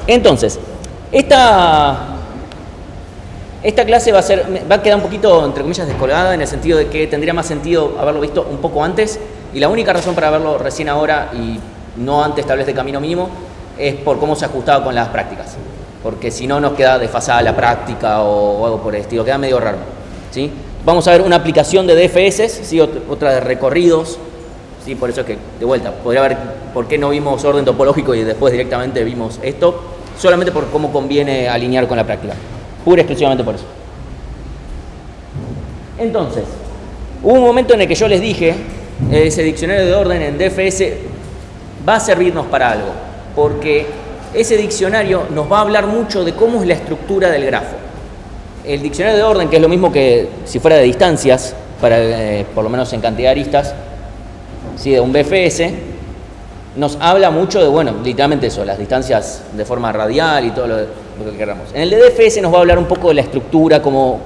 Entonces, esta clase va a quedar un poquito, entre comillas, descolgada en el sentido de que tendría más sentido haberlo visto un poco antes, y la única razón para verlo recién ahora y no antes tal vez de camino mínimo es por cómo se ajustaba con las prácticas, porque si no nos queda desfasada la práctica o algo por el estilo, queda medio raro, ¿sí? Vamos a ver una aplicación de DFS, ¿sí? Otra de recorridos, ¿sí? Por eso es que, de vuelta, podría ver por qué no vimos orden topológico y después directamente vimos esto, solamente por cómo conviene alinear con la práctica. Pura y exclusivamente por eso. Entonces, hubo un momento en el que yo les dije, ese diccionario de orden en DFS va a servirnos para algo, porque ese diccionario nos va a hablar mucho de cómo es la estructura del grafo. El diccionario de orden, que es lo mismo que si fuera de distancias, por lo menos en cantidad de aristas, ¿sí? De un BFS, nos habla mucho de, bueno, literalmente eso, las distancias de forma radial y todo lo que queramos. En el de DFS nos va a hablar un poco de la estructura, cómo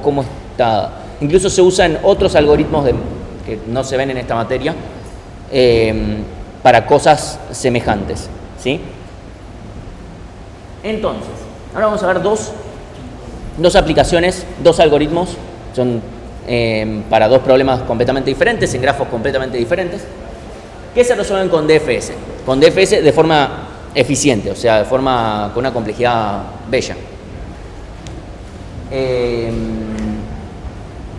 está. Incluso se usan otros algoritmos que no se ven en esta materia para cosas semejantes, ¿sí? Entonces, ahora vamos a ver dos aplicaciones, dos algoritmos, son para dos problemas completamente diferentes, en grafos completamente diferentes, que se resuelven con DFS. Con DFS de forma eficiente, o sea, con una complejidad bella.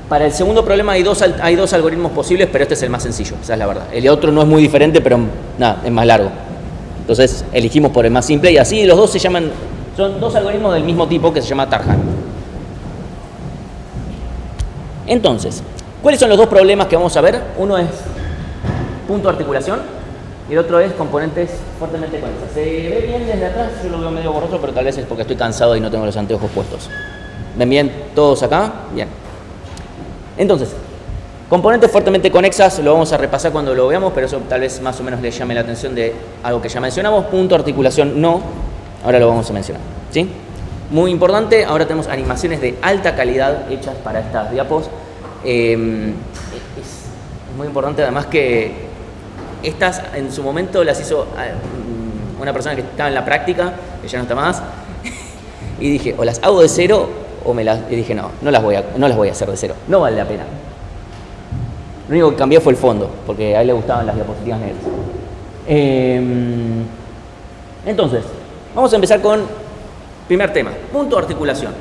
Para el segundo problema hay dos algoritmos posibles, pero este es el más sencillo, esa es la verdad. El otro no es muy diferente, pero nada, es más largo. Entonces elegimos por el más simple y así los dos son dos algoritmos del mismo tipo que se llama Tarhan. Entonces, ¿cuáles son los dos problemas que vamos a ver? Uno es punto de articulación y el otro es componentes fuertemente conexas. Se ve bien desde atrás, yo lo veo medio borroso, pero tal vez es porque estoy cansado y no tengo los anteojos puestos. ¿Ven bien todos acá? Bien. Entonces, componentes fuertemente conexas lo vamos a repasar cuando lo veamos, pero eso tal vez más o menos les llame la atención de algo que ya mencionamos. Punto de articulación no, ahora lo vamos a mencionar, ¿sí? Muy importante, ahora tenemos animaciones de alta calidad hechas para estas diapos. Es muy importante además que estas en su momento las hizo una persona que estaba en la práctica, que ya no está más, y dije, o las hago de cero, y dije, no las voy a hacer de cero, no vale la pena. Lo único que cambió fue el fondo, porque a él le gustaban las diapositivas negras. Entonces, vamos a empezar con primer tema, punto de articulación.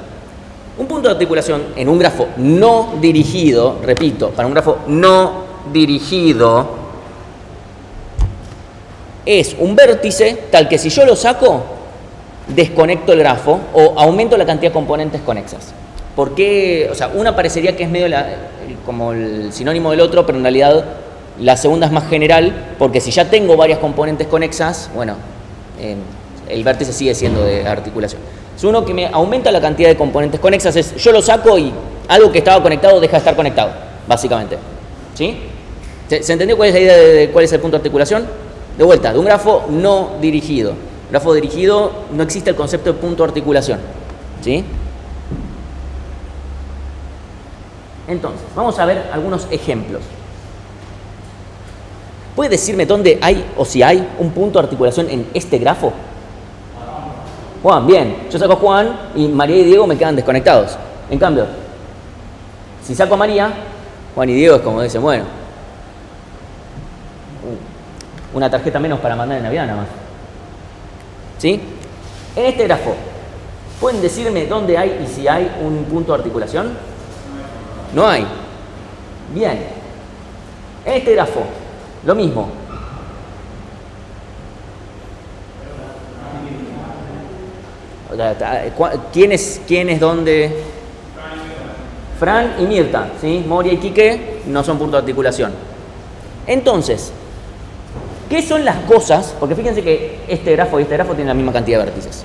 Un punto de articulación en un grafo no dirigido, repito, para un grafo no dirigido, es un vértice tal que si yo lo saco, desconecto el grafo o aumento la cantidad de componentes conexas. ¿Por qué? O sea, una parecería que es medio como el sinónimo del otro, pero en realidad la segunda es más general, porque si ya tengo varias componentes conexas, bueno, el vértice sigue siendo de articulación. Es uno que me aumenta la cantidad de componentes conexas, yo lo saco y algo que estaba conectado deja de estar conectado, básicamente. ¿Sí? ¿Se entendió cuál es la idea de cuál es el punto de articulación? De vuelta, de un grafo no dirigido. Grafo dirigido, no existe el concepto de punto de articulación. ¿Sí? Entonces, vamos a ver algunos ejemplos. ¿Puede decirme dónde hay o si hay un punto de articulación en este grafo? Juan, bien. Yo saco a Juan y María y Diego me quedan desconectados. En cambio, si saco a María, Juan y Diego es como dicen, bueno, una tarjeta menos para mandar en Navidad nada más. ¿Sí? En este grafo, ¿pueden decirme dónde hay y si hay un punto de articulación? No hay. Bien. En este grafo, lo mismo. ¿Quién es dónde? Fran y Mirta, ¿sí? Moria y Quique no son punto de articulación. Entonces, ¿qué son las cosas? Porque fíjense que este grafo y este grafo tienen la misma cantidad de vértices.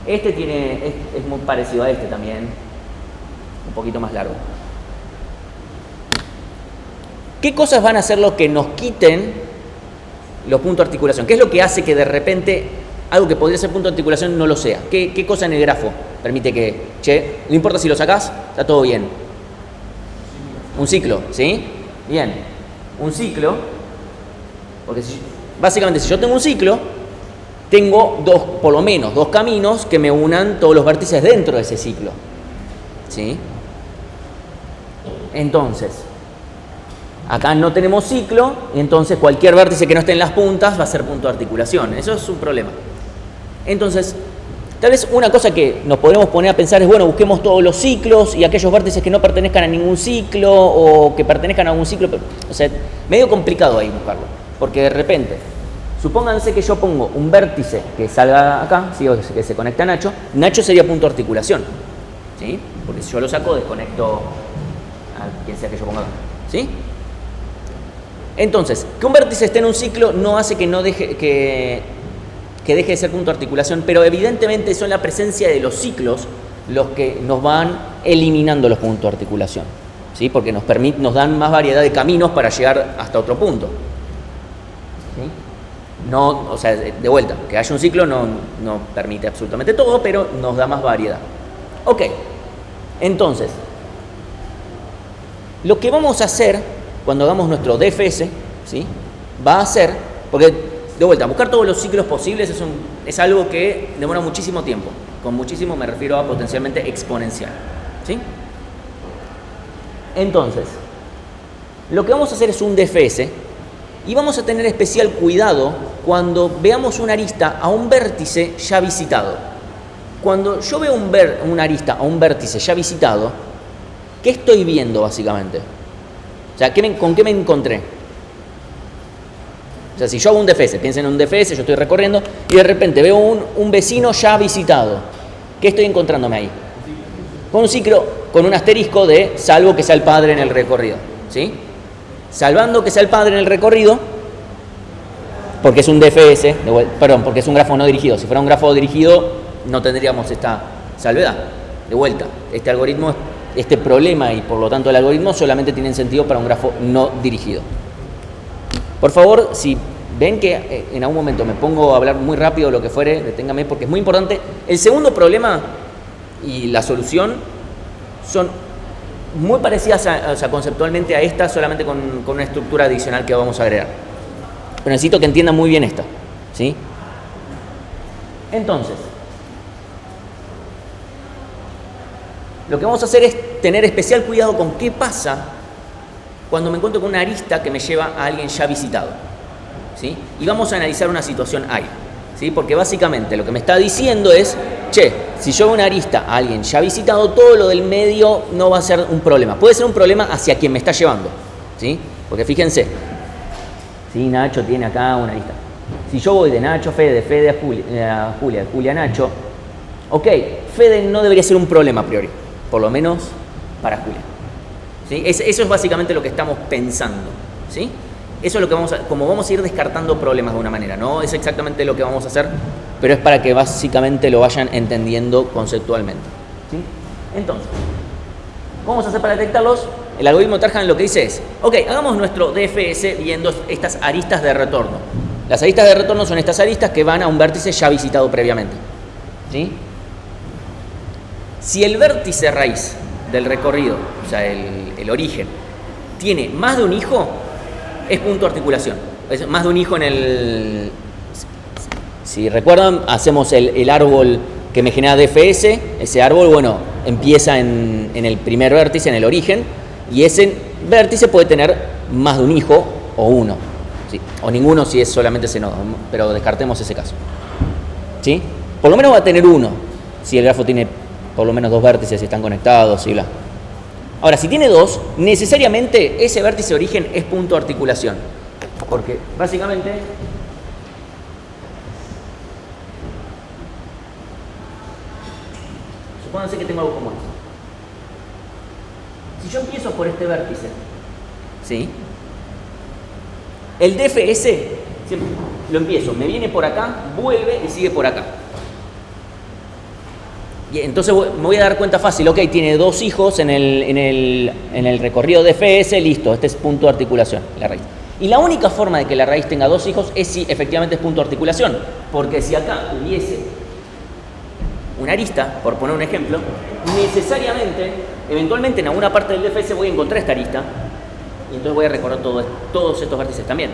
Este es muy parecido a este también, un poquito más largo. ¿Qué cosas van a ser lo que nos quiten los puntos de articulación? ¿Qué es lo que hace que de repente algo que podría ser punto de articulación no lo sea? ¿Qué cosa en el grafo permite que, no importa si lo sacás, está todo bien? Un ciclo, ¿sí? Bien. Un ciclo, porque básicamente si yo tengo un ciclo, tengo por lo menos dos caminos que me unan todos los vértices dentro de ese ciclo. ¿Sí? Entonces, acá no tenemos ciclo, y entonces cualquier vértice que no esté en las puntas va a ser punto de articulación. Eso es un problema. Entonces, tal vez una cosa que nos podemos poner a pensar es, bueno, busquemos todos los ciclos y aquellos vértices que no pertenezcan a ningún ciclo o que pertenezcan a algún ciclo. O sea, medio complicado ahí buscarlo. Porque de repente, supónganse que yo pongo un vértice que salga acá, ¿sí? O que se conecta a Nacho. Nacho sería punto de articulación. ¿Sí? Porque si yo lo saco, desconecto a quien sea que yo ponga acá. ¿Sí? Entonces, que un vértice esté en un ciclo no hace que deje de ser punto de articulación, pero evidentemente son la presencia de los ciclos los que nos van eliminando los puntos de articulación, ¿sí? Porque nos dan más variedad de caminos para llegar hasta otro punto. ¿Sí? No, o sea, de vuelta, que haya un ciclo no permite absolutamente todo, pero nos da más variedad. Ok, entonces, lo que vamos a hacer cuando hagamos nuestro DFS, ¿sí? Va a ser, porque de vuelta, buscar todos los ciclos posibles es algo que demora muchísimo tiempo. Con muchísimo me refiero a potencialmente exponencial. ¿Sí? Entonces, lo que vamos a hacer es un DFS y vamos a tener especial cuidado cuando veamos una arista a un vértice ya visitado. Cuando yo veo una arista a un vértice ya visitado, ¿qué estoy viendo básicamente? O sea, ¿con qué me encontré? O sea, si yo hago un DFS, piensen en un DFS, yo estoy recorriendo y de repente veo un vecino ya visitado. ¿Qué estoy encontrándome ahí? Con un ciclo, con un asterisco de salvo que sea el padre en el recorrido. ¿Sí? Salvando que sea el padre en el recorrido, porque es un DFS, porque es un grafo no dirigido. Si fuera un grafo dirigido, no tendríamos esta salvedad. De vuelta, este problema y por lo tanto el algoritmo solamente tienen sentido para un grafo no dirigido. Por favor, si ven que en algún momento me pongo a hablar muy rápido o lo que fuere, deténgame porque es muy importante. El segundo problema y la solución son muy parecidas conceptualmente a esta, solamente con una estructura adicional que vamos a agregar. Pero necesito que entiendan muy bien esta. ¿Sí? Entonces, lo que vamos a hacer es tener especial cuidado con qué pasa cuando me encuentro con una arista que me lleva a alguien ya visitado. ¿Sí? Y vamos a analizar una situación ahí. ¿Sí? Porque básicamente lo que me está diciendo es, si yo veo una arista a alguien ya visitado, todo lo del medio no va a ser un problema. Puede ser un problema hacia quien me está llevando. ¿Sí? Porque fíjense, ¿sí? Nacho tiene acá una arista. Si yo voy de Nacho, de Fede a Julia, de Julia a Nacho, ok, Fede no debería ser un problema a priori, por lo menos para Julia. ¿Sí? Eso es básicamente lo que estamos pensando. ¿Sí? Eso es lo que como vamos a ir descartando problemas de una manera. No es exactamente lo que vamos a hacer, pero es para que básicamente lo vayan entendiendo conceptualmente. ¿Sí? Entonces, ¿cómo vamos a hacer para detectarlos? El algoritmo Tarjan lo que dice es, ok, hagamos nuestro DFS viendo estas aristas de retorno. Las aristas de retorno son estas aristas que van a un vértice ya visitado previamente. ¿Sí? Si el vértice raíz del recorrido, o sea, el origen, tiene más de un hijo, es punto de articulación. Es más de un hijo en el... Si recuerdan, hacemos el árbol que me genera DFS. Ese árbol, bueno, empieza en el primer vértice, en el origen, y ese vértice puede tener más de un hijo o uno. ¿Sí? O ninguno si es solamente ese nodo, pero descartemos ese caso. ¿Sí? Por lo menos va a tener uno, si el grafo tiene por lo menos dos vértices y están conectados y bla. Ahora, si tiene dos, necesariamente ese vértice de origen es punto de articulación. Porque básicamente supónganse que tengo algo como esto. Si yo empiezo por este vértice, ¿sí? El DFS siempre lo empiezo, me viene por acá, vuelve y sigue por acá. Y entonces me voy a dar cuenta fácil, ok, tiene dos hijos en el recorrido DFS, listo, este es punto de articulación, la raíz. Y la única forma de que la raíz tenga dos hijos es si efectivamente es punto de articulación. Porque si acá hubiese una arista, por poner un ejemplo, necesariamente, eventualmente en alguna parte del DFS voy a encontrar esta arista y entonces voy a recorrer todos estos vértices también.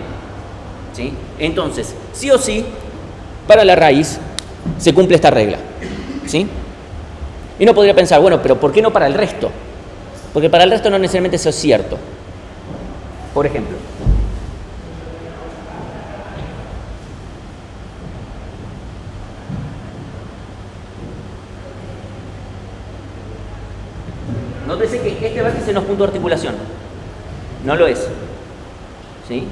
¿Sí? Entonces, sí o sí, para la raíz se cumple esta regla, ¿sí? Y uno podría pensar, bueno, pero ¿por qué no para el resto? Porque para el resto no necesariamente eso es cierto. Por ejemplo, nótese que este vértice no es punto de articulación. No lo es. ¿Sí?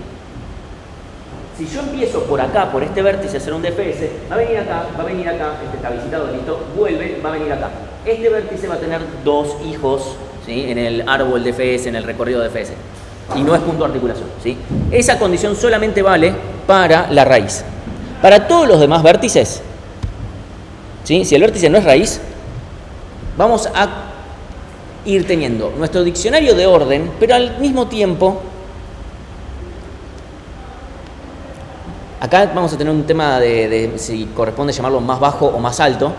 Si yo empiezo por acá, por este vértice, a hacer un DFS, va a venir acá, este está visitado, listo, vuelve, va a venir acá. Este vértice va a tener dos hijos, ¿sí? En el árbol DFS, en el recorrido DFS. Y no es punto de articulación, ¿sí? Esa condición solamente vale para la raíz. Para todos los demás vértices, ¿sí? Si el vértice no es raíz, vamos a ir teniendo nuestro diccionario de orden, pero al mismo tiempo, acá vamos a tener un tema de si corresponde llamarlo más bajo o más alto.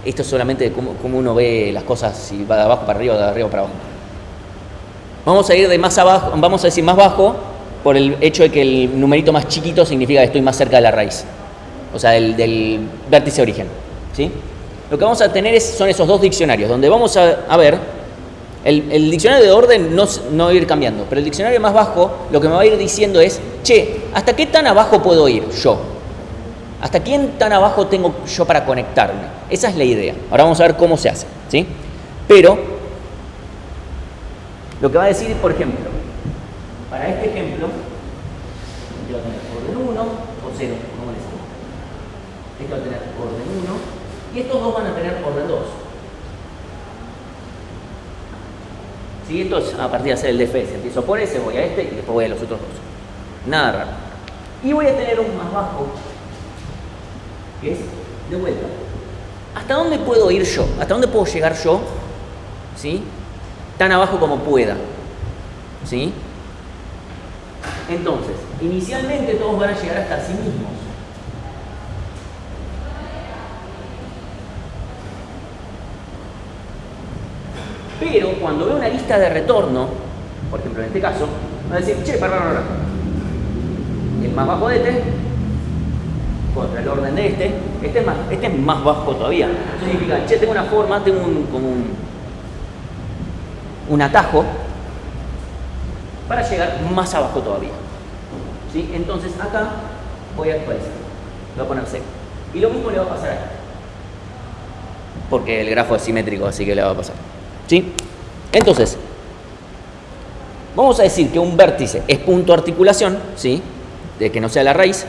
Esto es solamente de cómo uno ve las cosas, si va de abajo para arriba o de arriba para abajo. Vamos a ir de más abajo, vamos a decir más bajo, por el hecho de que el numerito más chiquito significa que estoy más cerca de la raíz, o sea, del vértice origen, ¿sí? Lo que vamos a tener son esos dos diccionarios, donde vamos a ver, el diccionario de orden no va a ir cambiando, pero el diccionario más bajo lo que me va a ir diciendo es, che, ¿hasta qué tan abajo puedo ir yo? ¿Hasta quién tan abajo tengo yo para conectarme? Esa es la idea. Ahora vamos a ver cómo se hace, ¿sí? Pero, lo que va a decir, por ejemplo, para este ejemplo, este va a tener orden 1 o 0, como les digo. Este va a tener orden 1. Y estos dos van a tener orden 2. ¿Sí? Esto es a partir de hacer el DFS. Empiezo por ese, voy a este y después voy a los otros dos. Nada raro. Y voy a tener un más bajo, que es de vuelta. ¿Hasta dónde puedo ir yo? ¿Hasta dónde puedo llegar yo? ¿Sí? Tan abajo como pueda. ¿Sí? Entonces, inicialmente todos van a llegar hasta sí mismos. Pero cuando veo una lista de retorno, por ejemplo en este caso, va a decir, che, para. El más bajo de este contra el orden de este es más bajo todavía. Eso significa, che, tengo una forma, tengo un atajo para llegar más abajo todavía. ¿Sí? Entonces acá voy a actualizar, lo voy a poner seco. Y lo mismo le va a pasar acá, porque el grafo es simétrico, así que le va a pasar. ¿Sí? Entonces, vamos a decir que un vértice es punto de articulación, ¿sí? De que no sea la raíz,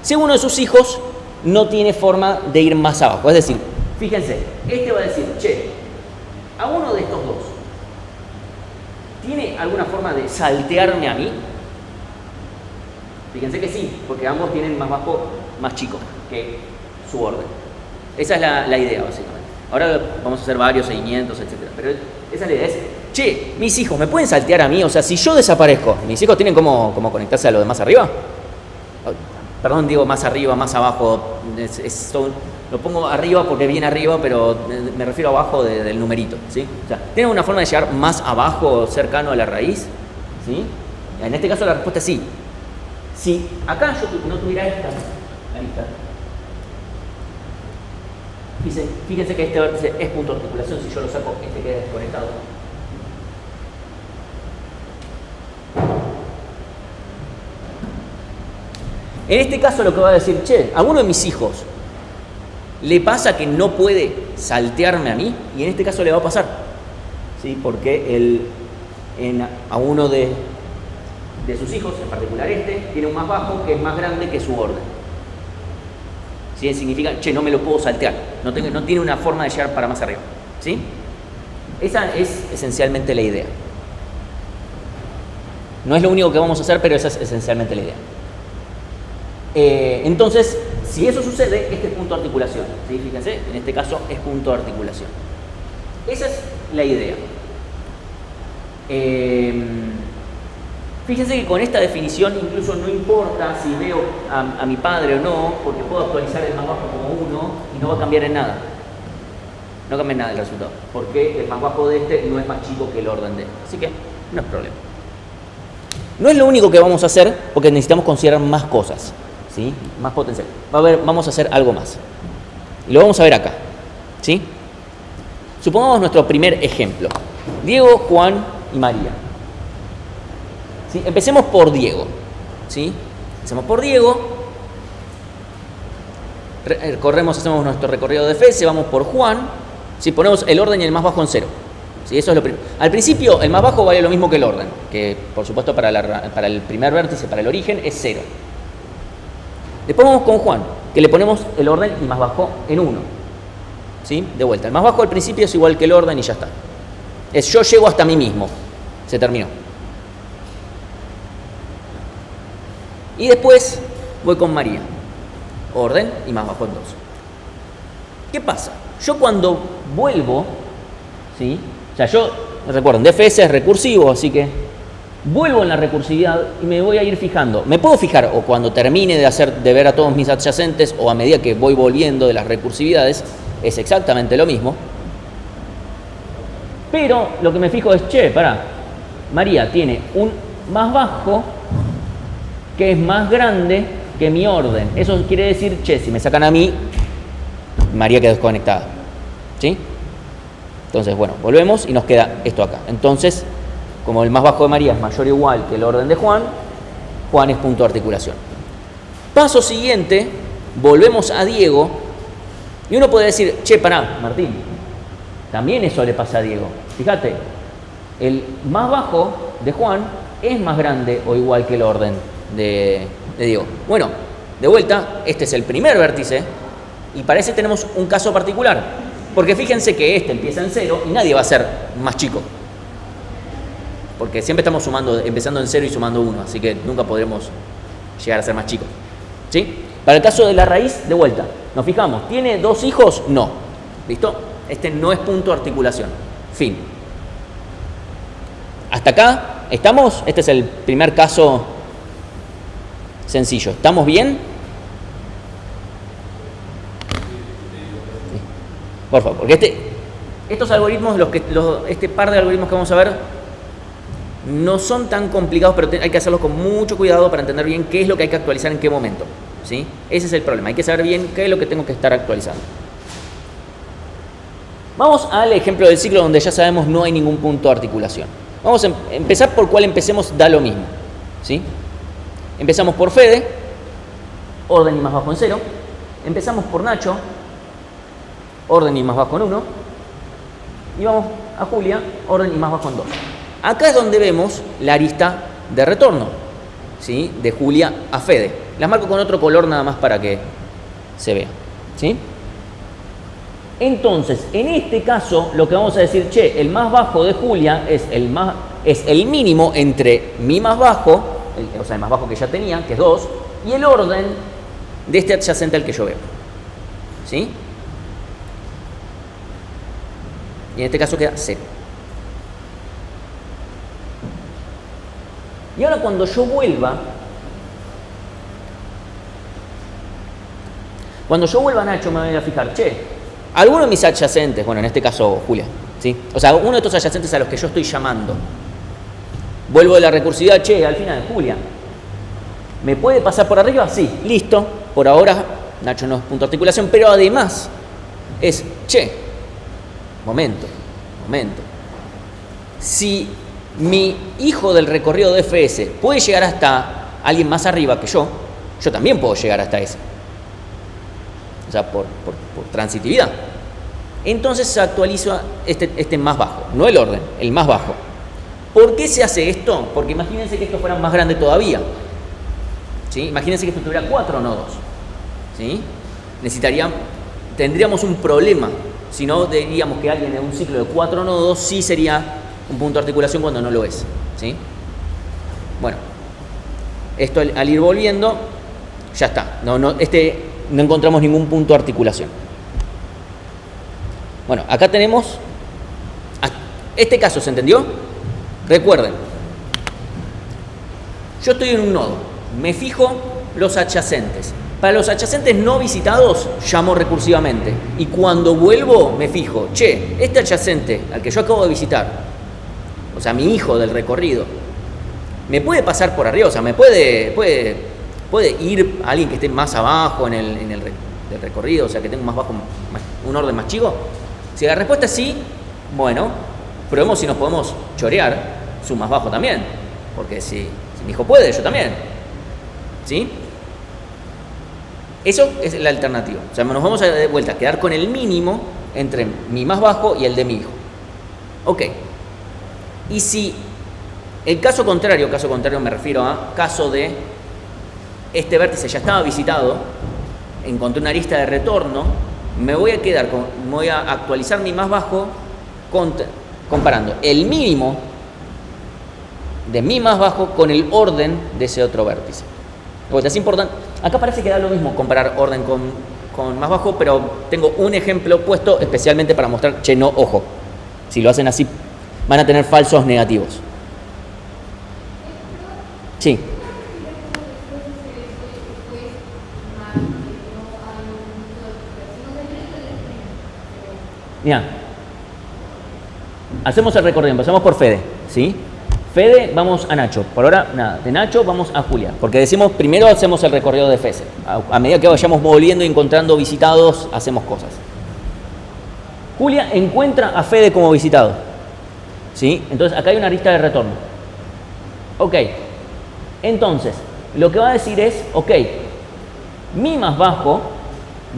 si uno de sus hijos no tiene forma de ir más abajo. Es decir, fíjense, este va a decir, che, a uno de estos dos, ¿tiene alguna forma de saltearme a mí? Fíjense que sí, porque ambos tienen más bajo, más chico que su orden. Esa es la idea, básicamente. Ahora vamos a hacer varios seguimientos, etc. Pero esa es la idea. Es, che, mis hijos, ¿me pueden saltear a mí? O sea, si yo desaparezco, ¿mis hijos tienen cómo conectarse a lo de más arriba? Perdón, digo más arriba, más abajo. Lo pongo arriba porque viene arriba, pero me refiero abajo del numerito, ¿sí? O sea, ¿tienen una forma de llegar más abajo, cercano a la raíz? ¿Sí? En este caso la respuesta es sí. Si acá yo no tuviera esta, ahí está. Fíjense que este vértice es punto de articulación, si yo lo saco, este queda desconectado. En este caso lo que va a decir, che, a uno de mis hijos le pasa que no puede saltearme a mí, y en este caso le va a pasar, ¿sí? Porque a uno de sus hijos, en particular este, tiene un más bajo que es más grande que su orden. ¿Sí? Significa, che, no me lo puedo saltear, no tiene una forma de llegar para más arriba. ¿Sí? Esa es esencialmente la idea. No es lo único que vamos a hacer, pero esa es esencialmente la idea. Entonces, si eso sucede, este es punto de articulación. ¿Sí? Fíjense, en este caso es punto de articulación. Esa es la idea. Fíjense que con esta definición incluso no importa si veo a mi padre o no, porque puedo actualizar el más bajo como 1 y no va a cambiar en nada. No cambia en nada el resultado, porque el más bajo de este no es más chico que el orden de este. Así que no es problema. No es lo único que vamos a hacer, porque necesitamos considerar más cosas. ¿sí? Más potencial. Vamos a hacer algo más. Y lo vamos a ver acá, ¿sí? Supongamos nuestro primer ejemplo. Diego, Juan y María. ¿Sí? Empecemos por Diego, ¿sí? Empecemos por Diego. Hacemos nuestro recorrido de Fs, vamos por Juan. ¿Sí? Ponemos el orden y el más bajo en 0. ¿Sí? Eso es lo primero. Al principio, el más bajo vale lo mismo que el orden, que por supuesto para el primer vértice, para el origen, es 0. Después vamos con Juan, que le ponemos el orden y más bajo en 1. ¿Sí? De vuelta, el más bajo al principio es igual que el orden y ya está. Yo llego hasta mí mismo. Se terminó. Y después voy con María. Orden y más bajo en 2. ¿Qué pasa? Yo cuando vuelvo, ¿sí? O sea, recuerden, DFS es recursivo, así que vuelvo en la recursividad y me voy a ir fijando. Me puedo fijar o cuando termine de ver a todos mis adyacentes o a medida que voy volviendo de las recursividades, es exactamente lo mismo. Pero lo que me fijo es, María tiene un más bajo que es más grande que mi orden. Eso quiere decir, si me sacan a mí, María queda desconectada. ¿Sí? Entonces, bueno, volvemos y nos queda esto acá. Entonces, como el más bajo de María es mayor o igual que el orden de Juan, Juan es punto de articulación. Paso siguiente, volvemos a Diego y uno puede decir, Martín, también eso le pasa a Diego. Fíjate, el más bajo de Juan es más grande o igual que el orden de Diego. Bueno, de vuelta, este es el primer vértice y para ese tenemos un caso particular. Porque fíjense que este empieza en 0 y nadie va a ser más chico. Porque siempre estamos empezando en 0 y sumando 1, así que nunca podremos llegar a ser más chicos. ¿Sí? Para el caso de la raíz, de vuelta, nos fijamos, ¿tiene 2 hijos? No. ¿Listo? Este no es punto de articulación. Fin. Hasta acá, ¿estamos? Este es el primer caso sencillo. ¿Estamos bien? Por favor, porque estos algoritmos, este par de algoritmos que vamos a ver, no son tan complicados, pero hay que hacerlos con mucho cuidado para entender bien qué es lo que hay que actualizar en qué momento. ¿Sí? Ese es el problema, hay que saber bien qué es lo que tengo que estar actualizando. Vamos al ejemplo del ciclo donde ya sabemos no hay ningún punto de articulación. Vamos a empezar por cuál empecemos, da lo mismo. ¿Sí? Empezamos por Fede, orden y más bajo en 0. Empezamos por Nacho, orden y más bajo en 1. Y vamos a Julia, orden y más bajo en 2. Acá es donde vemos la arista de retorno, ¿sí? De Julia a Fede. Las marco con otro color nada más para que se vea. ¿Sí? Entonces, en este caso, lo que vamos a decir, el más bajo de Julia es el mínimo entre mi más bajo, o sea, el más bajo que ya tenía, que es 2, y el orden de este adyacente al que yo veo. ¿Sí? Y en este caso queda 0. Y ahora cuando yo vuelva a Nacho me voy a fijar, alguno de mis adyacentes, bueno, en este caso Julia, ¿sí? O sea, uno de estos adyacentes a los que yo estoy llamando, vuelvo de la recursividad, al final de Julia, ¿me puede pasar por arriba? Sí, listo, por ahora Nacho no es punto de articulación, pero además es, momento. Si mi hijo del recorrido de FS puede llegar hasta alguien más arriba que yo también puedo llegar hasta ese. O sea, por transitividad. Entonces se actualiza este más bajo, no el orden, el más bajo. ¿Por qué se hace esto? Porque imagínense que esto fuera más grande todavía. ¿Sí? Imagínense que esto tuviera 4 nodos. ¿Sí? Tendríamos un problema. Si no, diríamos que alguien en un ciclo de 4 nodos sí sería un punto de articulación cuando no lo es. ¿Sí? Bueno, esto al ir volviendo, ya está. No encontramos ningún punto de articulación. Bueno, acá tenemos... Este caso, ¿se entendió? Recuerden, yo estoy en un nodo, me fijo los adyacentes. Para los adyacentes no visitados, llamo recursivamente. Y cuando vuelvo, me fijo, este adyacente al que yo acabo de visitar, o sea, mi hijo del recorrido, me puede pasar por arriba, o sea, me puede ¿Puede ir a alguien que esté más abajo del recorrido, o sea, que tenga más bajo, un orden más chico? Si la respuesta es sí, bueno, probemos si nos podemos chorear su más bajo también. Porque si mi hijo puede, yo también. ¿Sí? Eso es la alternativa. O sea, nos vamos a de vuelta a quedar con el mínimo entre mi más bajo y el de mi hijo. Ok. Y si el caso contrario me refiero a caso de este vértice ya estaba visitado, encontré una arista de retorno, me voy a actualizar mi más bajo comparando el mínimo de mi más bajo con el orden de ese otro vértice. Es importante. Acá parece que da lo mismo comparar orden con más bajo, pero tengo un ejemplo puesto especialmente para mostrar, che, no, ojo. Si lo hacen así, van a tener falsos negativos. Sí. Mira, hacemos el recorrido, empezamos por Fede, ¿sí? Fede, vamos a Nacho. Por ahora, nada. De Nacho vamos a Julia. Porque decimos, primero hacemos el recorrido de Fede. A medida que vayamos volviendo y encontrando visitados, hacemos cosas. Julia encuentra a Fede como visitado. ¿Sí? Entonces, acá hay una arista de retorno. Ok. Entonces, lo que va a decir es, ok, mi más bajo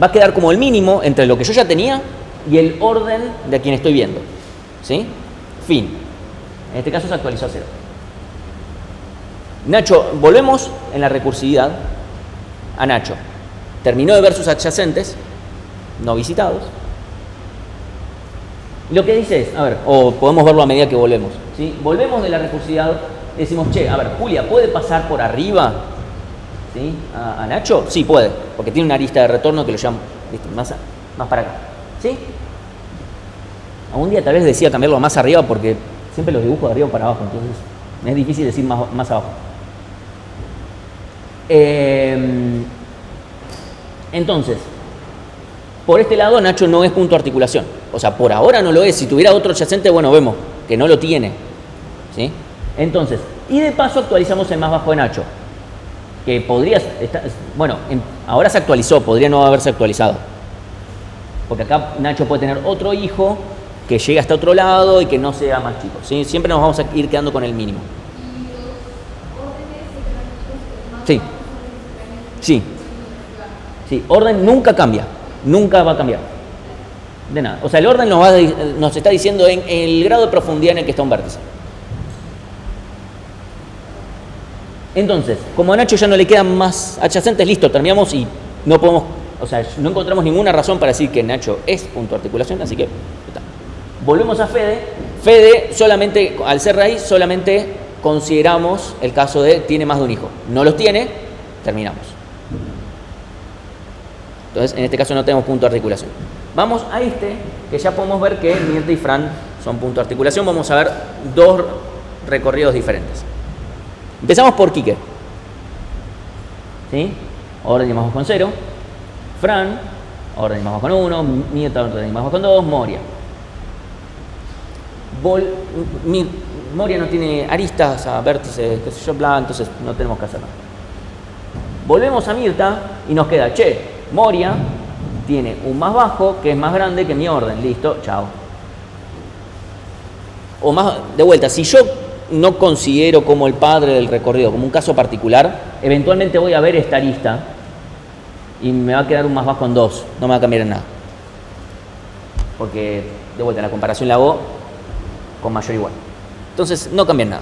va a quedar como el mínimo entre lo que yo ya tenía y el orden de quien estoy viendo. ¿Sí? Fin. En este caso se actualizó a 0. Nacho, volvemos en la recursividad a Nacho. Terminó de ver sus adyacentes, no visitados. Lo que dice es, a ver, o podemos verlo a medida que volvemos. ¿Sí? Volvemos de la recursividad, decimos, che, a ver, Julia, ¿puede pasar por arriba? ¿Sí? ¿A Nacho? Sí, puede, porque tiene una arista de retorno que lo llama, ¿viste? Más para acá. ¿Sí? Algún día tal vez decía cambiarlo más arriba porque siempre los dibujo de arriba para abajo, entonces es difícil decir más abajo. Entonces, por este lado Nacho no es punto de articulación. O sea, por ahora no lo es. Si tuviera otro adyacente, bueno, vemos que no lo tiene. ¿Sí? Entonces, y de paso actualizamos el más bajo de Nacho. Que podría estar, bueno, ahora se actualizó, podría no haberse actualizado. Porque acá Nacho puede tener otro hijo que llegue hasta otro lado y que no sea más chico. ¿Sí? Siempre nos vamos a ir quedando con el mínimo. Sí. Sí. Sí. Orden nunca cambia. Nunca va a cambiar. De nada. O sea, el orden nos está diciendo en el grado de profundidad en el que está un vértice. Entonces, como a Nacho ya no le quedan más adyacentes, listo, terminamos y no podemos, o sea, no encontramos ninguna razón para decir que Nacho es punto de articulación, así que está. Volvemos a Fede. Fede, solamente, al ser raíz, solamente consideramos el caso de tiene más de un hijo. No los tiene, terminamos. Entonces, en este caso no tenemos punto de articulación. Vamos a este, que ya podemos ver que Mirta y Fran son punto de articulación. Vamos a ver dos recorridos diferentes. Empezamos por Quique. ¿Sí? Orden y más bajo con 0. Fran, orden y más bajo con 1. Mirta, orden y más bajo con 2. Moria. Moria no tiene aristas, vértices, qué sé yo, bla, entonces no tenemos que hacer nada. Volvemos a Mirta y nos queda, che, Moria tiene un más bajo que es más grande que mi orden. Listo, chao. O más, de vuelta, si yo no considero como el padre del recorrido, como un caso particular, eventualmente voy a ver esta arista y me va a quedar un más bajo en 2. No me va a cambiar en nada. Porque, de vuelta, la comparación la hago con mayor igual. Entonces, no cambia nada.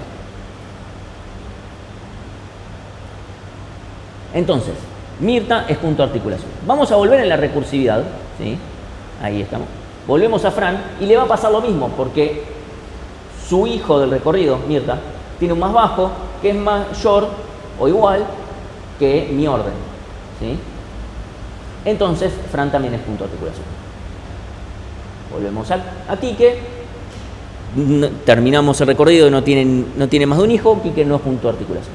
Entonces, Mirta es punto de articulación. Vamos a volver en la recursividad. ¿Sí? Ahí estamos. Volvemos a Fran y le va a pasar lo mismo, porque su hijo del recorrido, Mirta, tiene un más bajo que es mayor o igual que mi orden. ¿Sí? Entonces, Fran también es punto de articulación. Volvemos a Quique. Terminamos el recorrido, no tiene más de un hijo, Quique no es punto de articulación.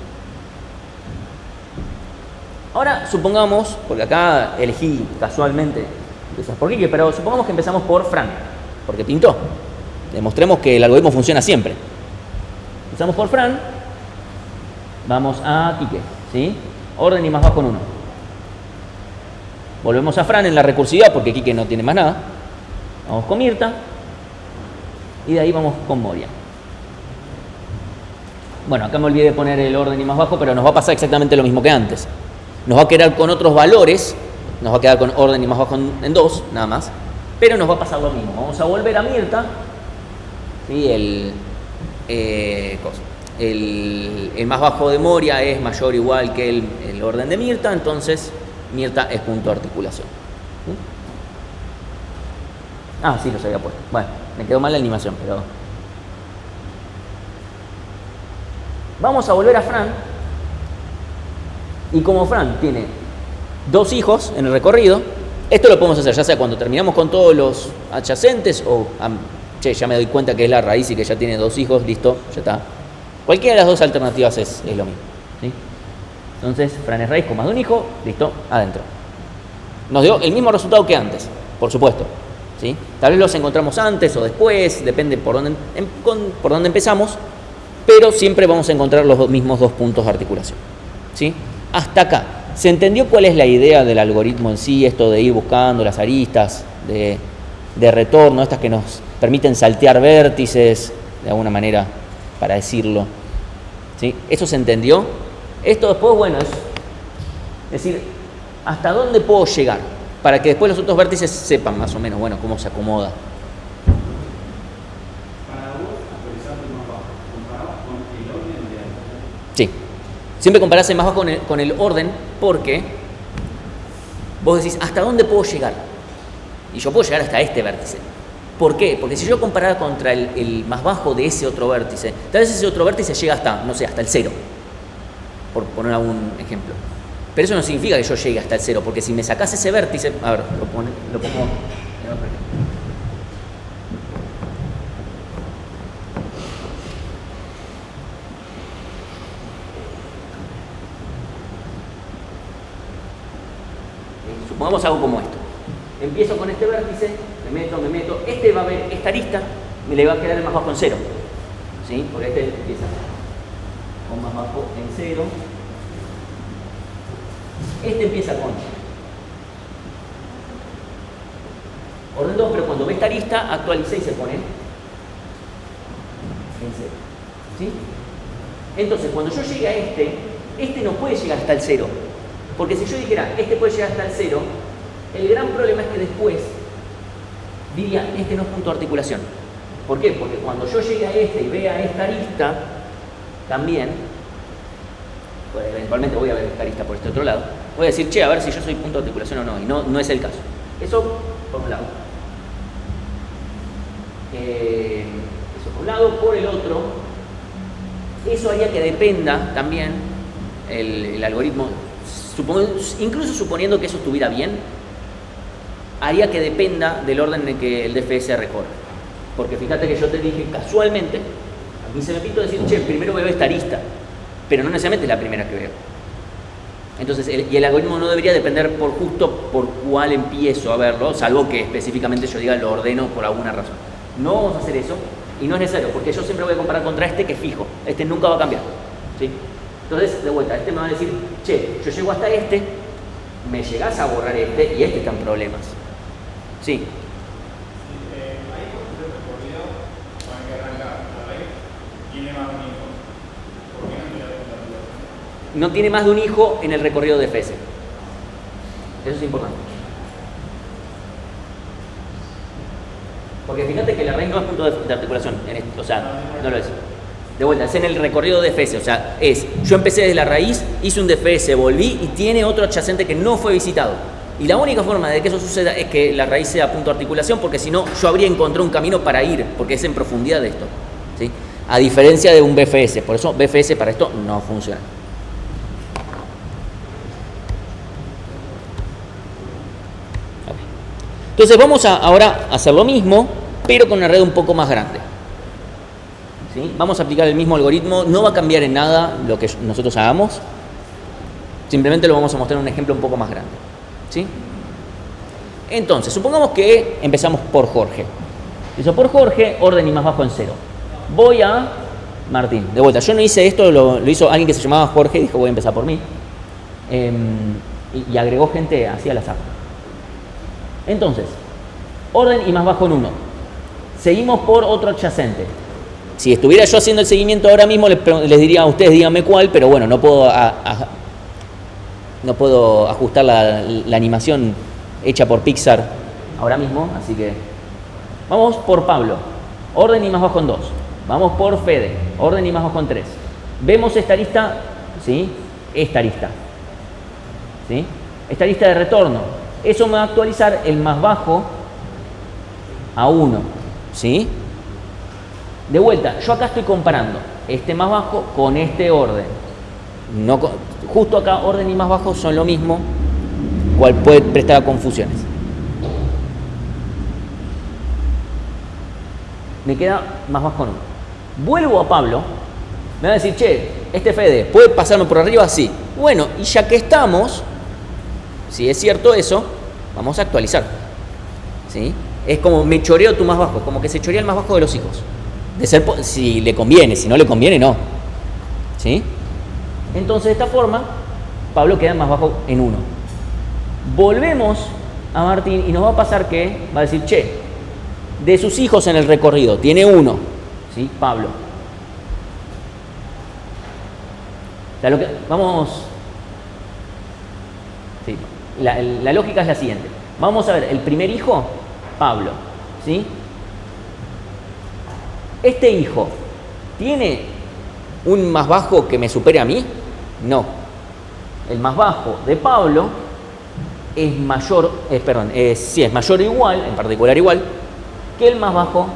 Ahora supongamos, porque acá elegí casualmente empezar por Quique, pero supongamos que empezamos por Fran, porque pintó. Demostremos que el algoritmo funciona siempre. Empezamos por Fran, vamos a Quique, ¿sí? orden y más bajo en 1. Volvemos a Fran en la recursividad porque Quique no tiene más nada. Vamos con Mirta. Y de ahí vamos con Moria. Bueno, acá me olvidé de poner el orden y más bajo, pero nos va a pasar exactamente lo mismo que antes. Nos va a quedar con otros valores, nos va a quedar con orden y más bajo en 2, nada más, pero nos va a pasar lo mismo. Vamos a volver a Mirta, ¿sí? El más bajo de Moria es mayor o igual que el orden de Mirta, entonces Mirta es punto de articulación. ¿Sí? Ah, sí, los había puesto. Bueno, me quedó mal la animación, pero... Vamos a volver a Fran. Y como Fran tiene 2 hijos en el recorrido, esto lo podemos hacer ya sea cuando terminamos con todos los adyacentes o ya me doy cuenta que es la raíz y que ya tiene 2 hijos, listo, ya está. Cualquiera de las 2 alternativas es lo mismo, ¿sí? Entonces, Fran es raíz con más de un hijo, listo, adentro. Nos dio el mismo resultado que antes, por supuesto, ¿sí? Tal vez los encontramos antes o después, depende por dónde empezamos, pero siempre vamos a encontrar los mismos 2 puntos de articulación, ¿sí? Hasta acá. ¿Se entendió cuál es la idea del algoritmo en sí? Esto de ir buscando las aristas de retorno, estas que nos permiten saltear vértices, de alguna manera, para decirlo, ¿sí? ¿Eso se entendió? Esto después, bueno, es decir, ¿hasta dónde puedo llegar? Para que después los otros vértices sepan más o menos, bueno, cómo se acomoda. Sí. Siempre comparás el más bajo con el orden porque vos decís, ¿hasta dónde puedo llegar? Y yo puedo llegar hasta este vértice. ¿Por qué? Porque si yo comparara contra el más bajo de ese otro vértice, tal vez ese otro vértice llega hasta, no sé, hasta el 0. Por poner algún ejemplo. Pero eso no significa que yo llegue hasta el 0, porque si me sacás ese vértice, a ver, lo pongo en otro ejemplo. Supongamos algo como esto. Empiezo con este vértice, me meto. Este va a ver esta arista, me le va a quedar el más bajo en 0. ¿Sí? Porque este empieza con más bajo en 0. Este empieza con orden 2, pero cuando ve esta arista, actualicé y se pone en 0. ¿Sí? Entonces, cuando yo llegue a este no puede llegar hasta el 0. Porque si yo dijera, este puede llegar hasta el 0, el gran problema es que después diría, este no es punto de articulación. ¿Por qué? Porque cuando yo llegue a este y vea esta arista, también, pues eventualmente voy a ver esta arista por este otro lado, voy a decir, che, a ver si yo soy punto de articulación o no, y no es el caso. Eso por un lado. Eso por un lado. Por el otro, eso haría que dependa también el algoritmo, incluso suponiendo que eso estuviera bien, haría que dependa del orden en el que el DFS recorre. Porque fíjate que yo te dije casualmente, a mí se me pintó decir, che, primero veo esta arista, pero no necesariamente es la primera que veo. Entonces, el algoritmo no debería depender justo por cuál empiezo a verlo, salvo que específicamente yo diga lo ordeno por alguna razón. No vamos a hacer eso, y no es necesario, porque yo siempre voy a comparar contra este que es fijo. Este nunca va a cambiar, ¿sí? Entonces, de vuelta, este me va a decir, che, yo llego hasta este, me llegás a borrar este, y este está en problemas. Sí. No tiene más de un hijo en el recorrido de FS. Eso es importante. Porque fíjate que la raíz no es punto de articulación, o sea, no lo es. De vuelta, es en el recorrido de DFS, o sea, yo empecé desde la raíz, hice un DFS, volví y tiene otro adyacente que no fue visitado. Y la única forma de que eso suceda es que la raíz sea punto de articulación, porque si no, yo habría encontrado un camino para ir, porque es en profundidad de esto, ¿sí? A diferencia de un BFS, por eso BFS para esto no funciona. Entonces vamos ahora a hacer lo mismo, pero con una red un poco más grande. ¿Sí? Vamos a aplicar el mismo algoritmo, no va a cambiar en nada lo que nosotros hagamos, simplemente lo vamos a mostrar en un ejemplo un poco más grande. ¿Sí? Entonces, supongamos que empezamos por Jorge. Empiezo por Jorge, orden y más bajo en 0. Voy a Martín. De vuelta, yo no hice esto, lo hizo alguien que se llamaba Jorge y dijo voy a empezar por mí. y agregó gente así al azar. Entonces, orden y más bajo en 1. Seguimos por otro adyacente. Si estuviera yo haciendo el seguimiento ahora mismo, les diría a ustedes, díganme cuál, pero bueno, no puedo ajustar la animación hecha por Pixar ahora mismo, así que vamos por Pablo, orden y más bajo en 2. Vamos por Fede, orden y más bajo en 3. Vemos esta lista, ¿sí? Esta lista, ¿sí? Esta lista de retorno. Eso me va a actualizar el más bajo a 1, ¿sí? De vuelta, yo acá estoy comparando este más bajo con este orden. No, justo acá orden y más bajo son lo mismo, cual puede prestar a confusiones. Me queda más bajo en 1. Vuelvo a Pablo, me va a decir, che, este Fede, ¿puede pasarme por arriba? Sí. Bueno, y ya que estamos, si es cierto eso, vamos a actualizar, ¿sí? Es como me choreo tu más bajo, es como que se chorea el más bajo de los hijos. De ser, si le conviene, si no le conviene, no. ¿Sí? Entonces, de esta forma, Pablo queda más bajo en 1. Volvemos a Martín y nos va a pasar que va a decir, che, de sus hijos en el recorrido, tiene 1, ¿sí? Pablo. Vamos. Sí, la lógica es la siguiente. Vamos a ver, el primer hijo, Pablo, ¿sí? ¿Este hijo tiene un más bajo que me supere a mí? No. El más bajo de Pablo es mayor, es mayor o igual, en particular igual, que el más bajo,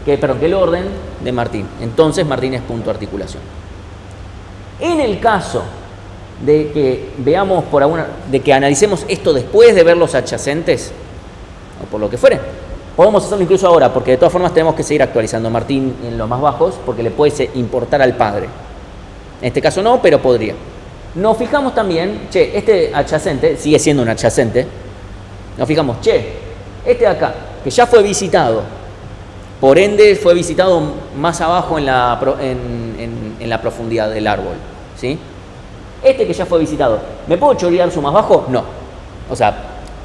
que el orden de Martín. Entonces Martín es punto de articulación. En el caso de que veamos de que analicemos esto después de ver los adyacentes, o por lo que fuere, podemos hacerlo incluso ahora, porque de todas formas tenemos que seguir actualizando Martín en los más bajos, porque le puede importar al padre. En este caso no, pero podría. Nos fijamos también, che, este adyacente sigue siendo un adyacente. Nos fijamos, che, este de acá, que ya fue visitado, por ende fue visitado más abajo en la profundidad del árbol, ¿sí? Este que ya fue visitado, ¿me puedo chorear su más bajo? No. O sea,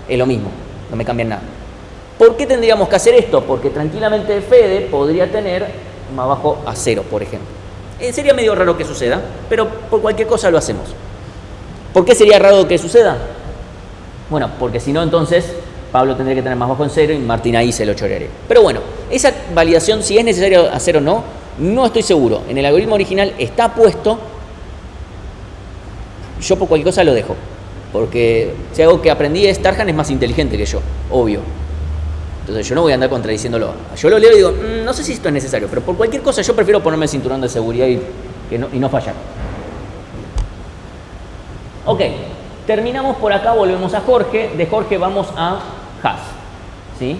es lo mismo, no me cambian nada. ¿Por qué tendríamos que hacer esto? Porque tranquilamente Fede podría tener más bajo a 0, por ejemplo. Sería medio raro que suceda, pero por cualquier cosa lo hacemos. ¿Por qué sería raro que suceda? Bueno, porque si no, entonces Pablo tendría que tener más bajo en 0 y Martín ahí se lo chorearía. Pero bueno, esa validación, si es necesario hacer o no, no estoy seguro. En el algoritmo original está puesto. Yo por cualquier cosa lo dejo. Porque si algo que aprendí es Tarjan es más inteligente que yo, obvio. Entonces yo no voy a andar contradiciéndolo. Yo lo leo y digo, no sé si esto es necesario, pero por cualquier cosa yo prefiero ponerme el cinturón de seguridad y no fallar. Ok, terminamos por acá, volvemos a Jorge. De Jorge vamos a Has, ¿sí?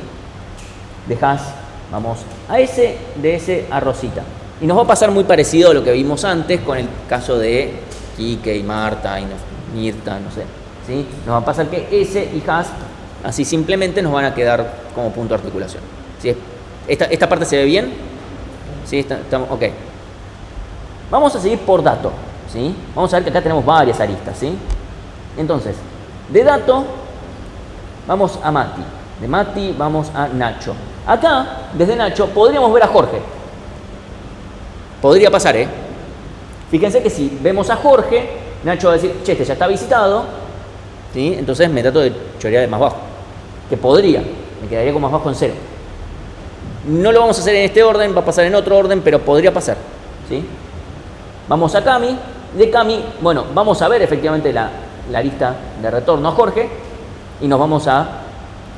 De Has vamos a ese, de ese a Rosita. Y nos va a pasar muy parecido a lo que vimos antes con el caso de Quique y Marta y Mirta, no sé, ¿sí? Nos va a pasar que ese y Has así simplemente nos van a quedar como punto de articulación. ¿Sí? ¿Esta parte se ve bien? ¿Sí? Estamos, ok. Vamos a seguir por dato. ¿Sí? Vamos a ver que acá tenemos varias aristas. ¿Sí? Entonces, de dato vamos a Mati. De Mati vamos a Nacho. Acá, desde Nacho, podríamos ver a Jorge. Podría pasar, ¿eh? Fíjense que si vemos a Jorge, Nacho va a decir, che, este ya está visitado. ¿Sí? Entonces me trato de chorear de más bajo. Que podría, me quedaría con más bajo en 0. No lo vamos a hacer en este orden, va a pasar en otro orden, pero podría pasar, ¿sí? Vamos a Cami, de Cami, bueno, vamos a ver efectivamente la lista de retorno a Jorge y nos vamos a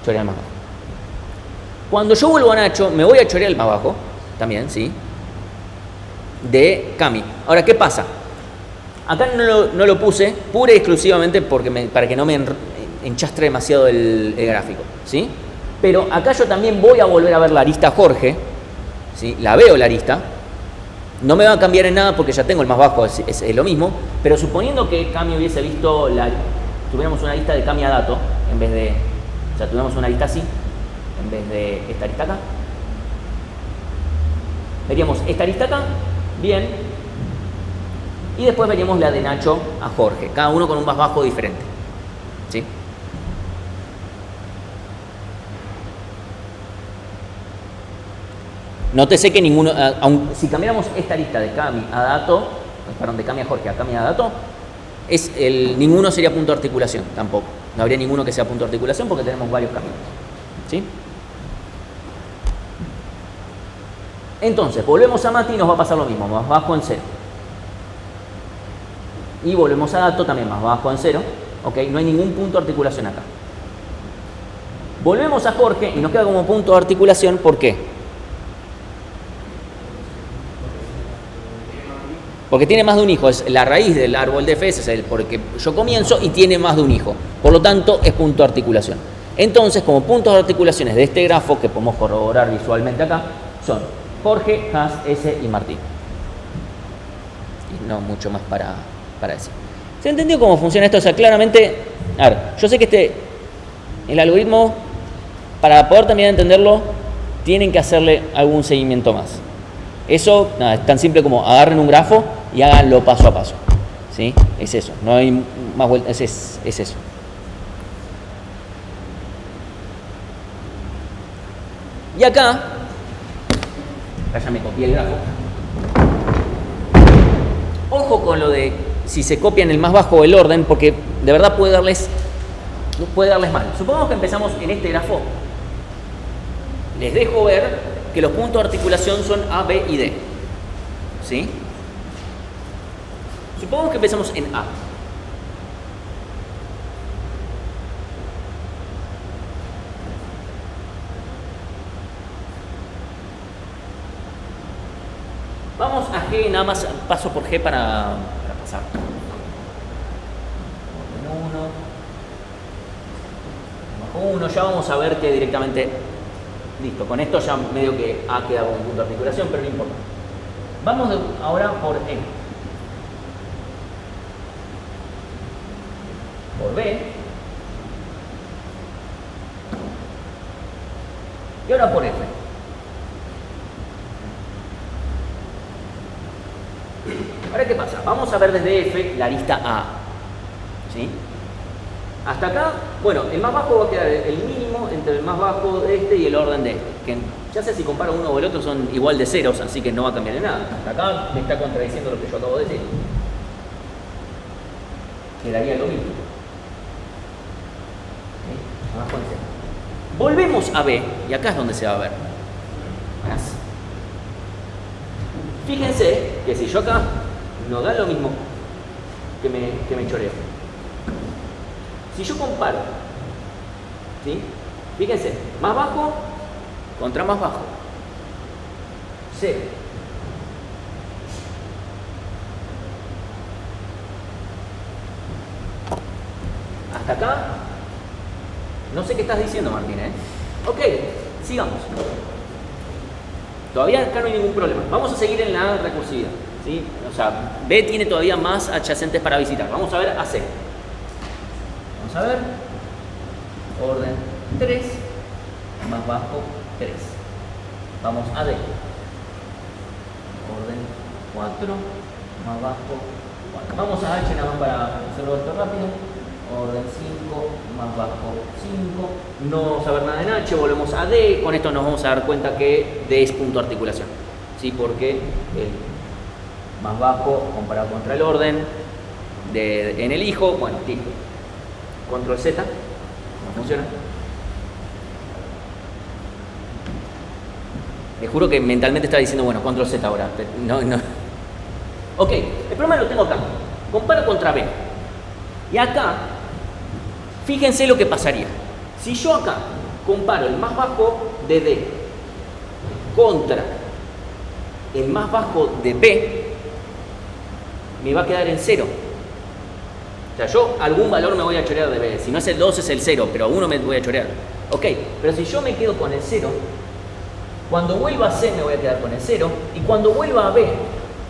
chorear más bajo. Cuando yo vuelvo a Nacho, me voy a chorear el más bajo, también, ¿sí? De Cami. Ahora, ¿qué pasa? Acá no lo puse pura y exclusivamente para que no me enchastre demasiado el gráfico, ¿sí? Pero acá yo también voy a volver a ver la arista Jorge, ¿sí? La veo la arista, no me va a cambiar en nada porque ya tengo el más bajo, es lo mismo, pero suponiendo que Cami hubiese visto, tuviéramos una lista de Cami a dato, en vez de, o sea, tuviéramos una lista así, en vez de esta lista acá, veríamos esta lista acá, bien, Y después veríamos la de Nacho a Jorge, cada uno con un más bajo diferente. ¿Sí? Nótese que ninguno, si cambiáramos esta lista de Cami a Dato, perdón, de Cami a Jorge a Cami a Dato, ninguno sería punto de articulación tampoco. No habría ninguno que sea punto de articulación porque tenemos varios caminos. ¿Sí? Entonces, volvemos a Mati y nos va a pasar lo mismo, más bajo en 0. Y volvemos a Dato también más bajo en 0. ¿Ok? No hay ningún punto de articulación acá. Volvemos a Jorge y nos queda como punto de articulación, ¿por qué? Porque tiene más de un hijo, es la raíz del árbol de F, es porque yo comienzo y tiene más de un hijo. Por lo tanto, es punto de articulación. Entonces, como puntos de articulaciones de este grafo, que podemos corroborar visualmente acá, son Jorge, Haas, S y Martín. Y no mucho más para decir. ¿Se entendió cómo funciona esto? O sea, claramente, a ver, yo sé que el algoritmo, para poder también entenderlo, tienen que hacerle algún seguimiento más. Eso, nada, es tan simple como agarren un grafo y háganlo paso a paso. ¿Sí? Es eso, no hay más vueltas, es eso. Y acá ya me copié el grafo. Ojo con lo de si se copian el más bajo o el orden, porque de verdad puede darles mal. Supongamos que empezamos en este grafo. Les dejo ver que los puntos de articulación son A, B y D. ¿Sí? Supongamos que empezamos en A. Vamos a G, nada más paso por G para pasar. Uno, ya vamos a ver que directamente, listo, con esto ya medio que A queda con un punto de articulación, pero no importa. Vamos ahora por E. Por B. Y ahora por F. Ahora, ¿qué pasa? Vamos a ver desde F la lista A. ¿Sí? Hasta acá, bueno, el más bajo va a quedar el mínimo entre el más bajo de este y el orden de este. Que ya sé si comparo uno o el otro son igual de ceros, así que no va a cambiar en nada. Hasta acá me está contradiciendo lo que yo acabo de decir. Quedaría lo mismo. ¿Sí? Abajo en C. Volvemos a B, y acá es donde se va a ver. Fíjense que si yo acá no da lo mismo que me choreo. Si yo comparo, ¿sí? Fíjense, más bajo contra más bajo. 0. Hasta acá, no sé qué estás diciendo, Martín, ¿eh? Ok, sigamos. Todavía acá no hay ningún problema. Vamos a seguir en la recursividad, ¿sí? O sea, B tiene todavía más adyacentes para visitar. Vamos a ver a C. Vamos a ver. Orden 3, más bajo 3. Vamos a D. Orden 4, más bajo 4. Vamos a H nada más para hacerlo esto rápido. Orden 5, más bajo 5. No vamos a ver nada en H, volvemos a D. Con esto nos vamos a dar cuenta que D es punto de articulación. ¿Sí? Porque el más bajo comparado contra el orden en el hijo, bueno, listo. Control Z, no funciona. Les juro que mentalmente estaba diciendo, bueno, control Z ahora. No. Ok, el problema lo tengo acá. Comparo contra B. Y acá, fíjense lo que pasaría. Si yo acá comparo el más bajo de D contra el más bajo de B, me va a quedar en 0. O sea, yo algún valor me voy a chorear de B. Si no es el 2, es el 0, pero a uno me voy a chorear. Ok, pero si yo me quedo con el 0, cuando vuelva a C me voy a quedar con el 0, y cuando vuelva a B,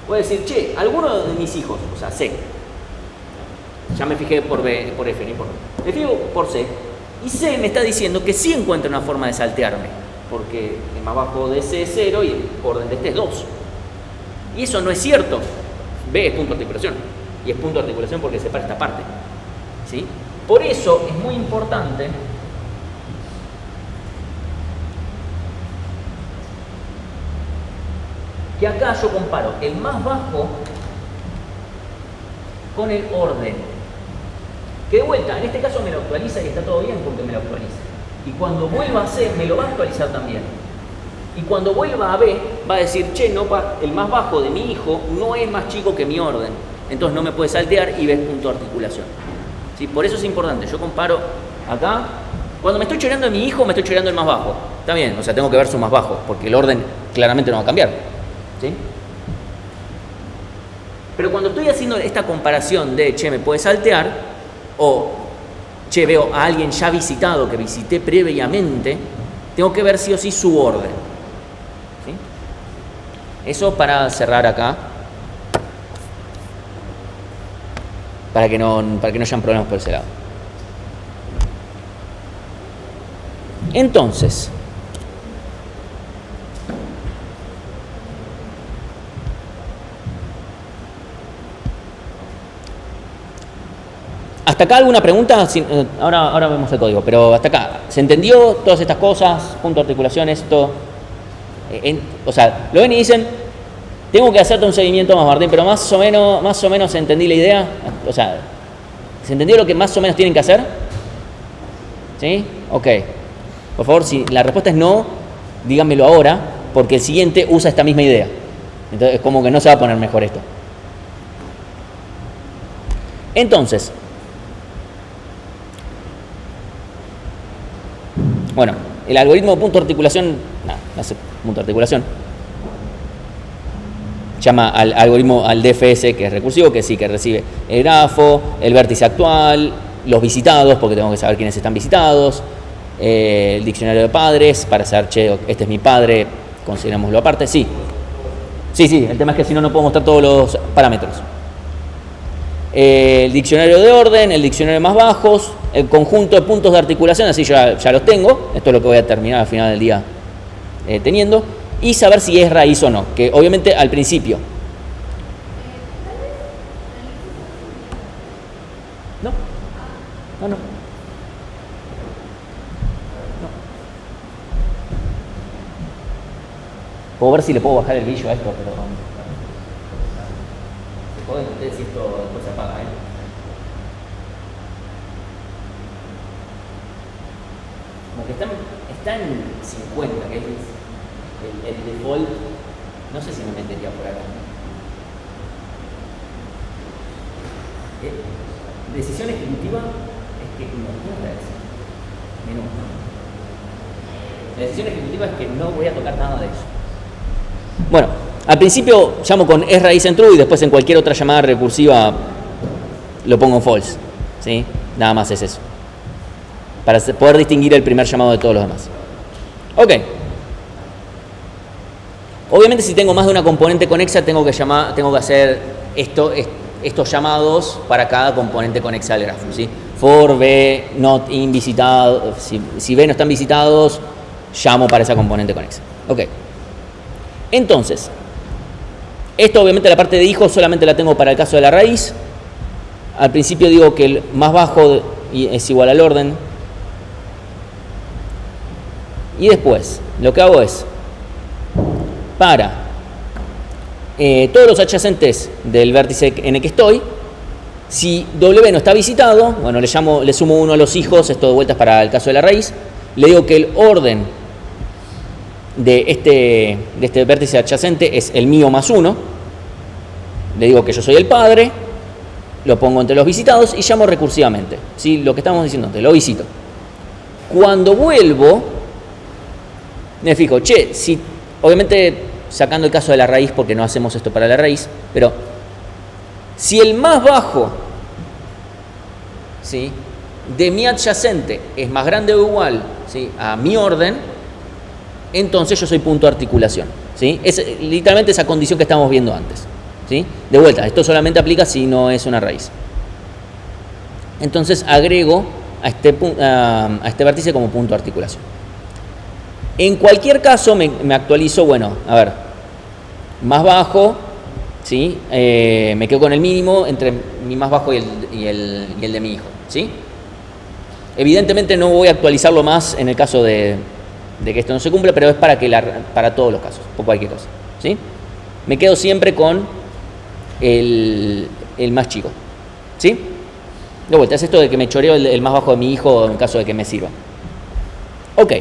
voy a decir, che, alguno de mis hijos, o sea, C, ya me fijé por B, por F, no importa. Me fijo por C, y C me está diciendo que sí encuentra una forma de saltearme, porque el más bajo de C es 0 y el orden de este es 2. Y eso no es cierto. B es punto de articulación. Y es punto de articulación porque separa esta parte. ¿Sí? Por eso es muy importante que acá yo comparo el más bajo con el orden. Que de vuelta, en este caso me lo actualiza y está todo bien porque me lo actualiza. Y cuando vuelva a C, me lo va a actualizar también. Y cuando vuelva a B, va a decir, che, no, el más bajo de mi hijo no es más chico que mi orden. Entonces no me puede saltear y ves punto de articulación. ¿Sí? Por eso es importante. Yo comparo acá. Cuando me estoy choreando de mi hijo, me estoy choreando el más bajo. Está bien, o sea, tengo que ver su más bajo, porque el orden claramente no va a cambiar. ¿Sí? Pero cuando estoy haciendo esta comparación de, che, me puede saltear, o, che, veo a alguien ya visitado, que visité previamente, tengo que ver sí o sí su orden. ¿Sí? Eso para cerrar acá, para que no hayan problemas por ese lado. Entonces, ¿hasta acá alguna pregunta? Ahora vemos el código, pero hasta acá. ¿Se entendió todas estas cosas? Punto de articulación, esto. O sea, lo ven y dicen, tengo que hacerte un seguimiento más, Martín, pero más o menos entendí la idea. O sea, ¿se entendió lo que más o menos tienen que hacer? ¿Sí? Ok. Por favor, si la respuesta es no, díganmelo ahora, porque el siguiente usa esta misma idea. Entonces, como que no se va a poner mejor esto. Entonces, bueno, el algoritmo de punto de articulación, no hace punto de articulación. Llama al algoritmo al DFS, que es recursivo, que sí, que recibe el grafo, el vértice actual, los visitados, porque tengo que saber quiénes están visitados, el diccionario de padres, para saber, che, este es mi padre, considerémoslo aparte. Sí, el tema es que si no, no puedo mostrar todos los parámetros. El diccionario de orden, el diccionario de más bajos, el conjunto de puntos de articulación, así ya los tengo. Esto es lo que voy a terminar al final del día teniendo. Y saber si es raíz o no, que obviamente al principio. No. Puedo ver si le puedo bajar el brillo a esto, pero puedo entender si esto después se apaga, Como que está en 50, que es el default. No sé si me metería por acá. Decisión ejecutiva es que no está eso. Menú. La decisión ejecutiva es que no voy a tocar nada de eso. Bueno, al principio llamo con es raíz en true y después en cualquier otra llamada recursiva lo pongo en false. ¿Sí? Nada más es eso. Para poder distinguir el primer llamado de todos los demás. Ok. Obviamente si tengo más de una componente conexa tengo que hacer estos llamados para cada componente conexa del grafo. ¿Sí? For, B, not in, visitado. Si B no están visitados, llamo para esa componente conexa. Ok. Entonces, esto obviamente la parte de hijo solamente la tengo para el caso de la raíz. Al principio digo que el más bajo es igual al orden. Y después, lo que hago es, para todos los adyacentes del vértice en el que estoy, si W no está visitado, bueno, le sumo uno a los hijos, esto de vueltas para el caso de la raíz, le digo que el orden de este vértice adyacente es el mío más 1, le digo que yo soy el padre, lo pongo entre los visitados y llamo recursivamente. ¿Sí? Lo que estamos diciendo antes, lo visito. Cuando vuelvo, me fijo, si obviamente sacando el caso de la raíz, porque no hacemos esto para la raíz, pero si el más bajo, ¿sí?, de mi adyacente es más grande o igual, ¿sí?, a mi orden, entonces yo soy punto de articulación. ¿Sí? Es literalmente esa condición que estamos viendo antes. ¿Sí? De vuelta, esto solamente aplica si no es una raíz. Entonces agrego a este vértice como punto de articulación. En cualquier caso me actualizo, bueno, a ver, más bajo ¿sí? Me quedo con el mínimo entre mi más bajo y el de mi hijo, ¿sí? Evidentemente no voy a actualizarlo más en el caso de que esto no se cumple, pero es para todos los casos, por cualquier cosa, ¿sí? Me quedo siempre con el más chico, ¿sí? De vuelta, es esto de que me choreo el más bajo de mi hijo en caso de que me sirva. Ok.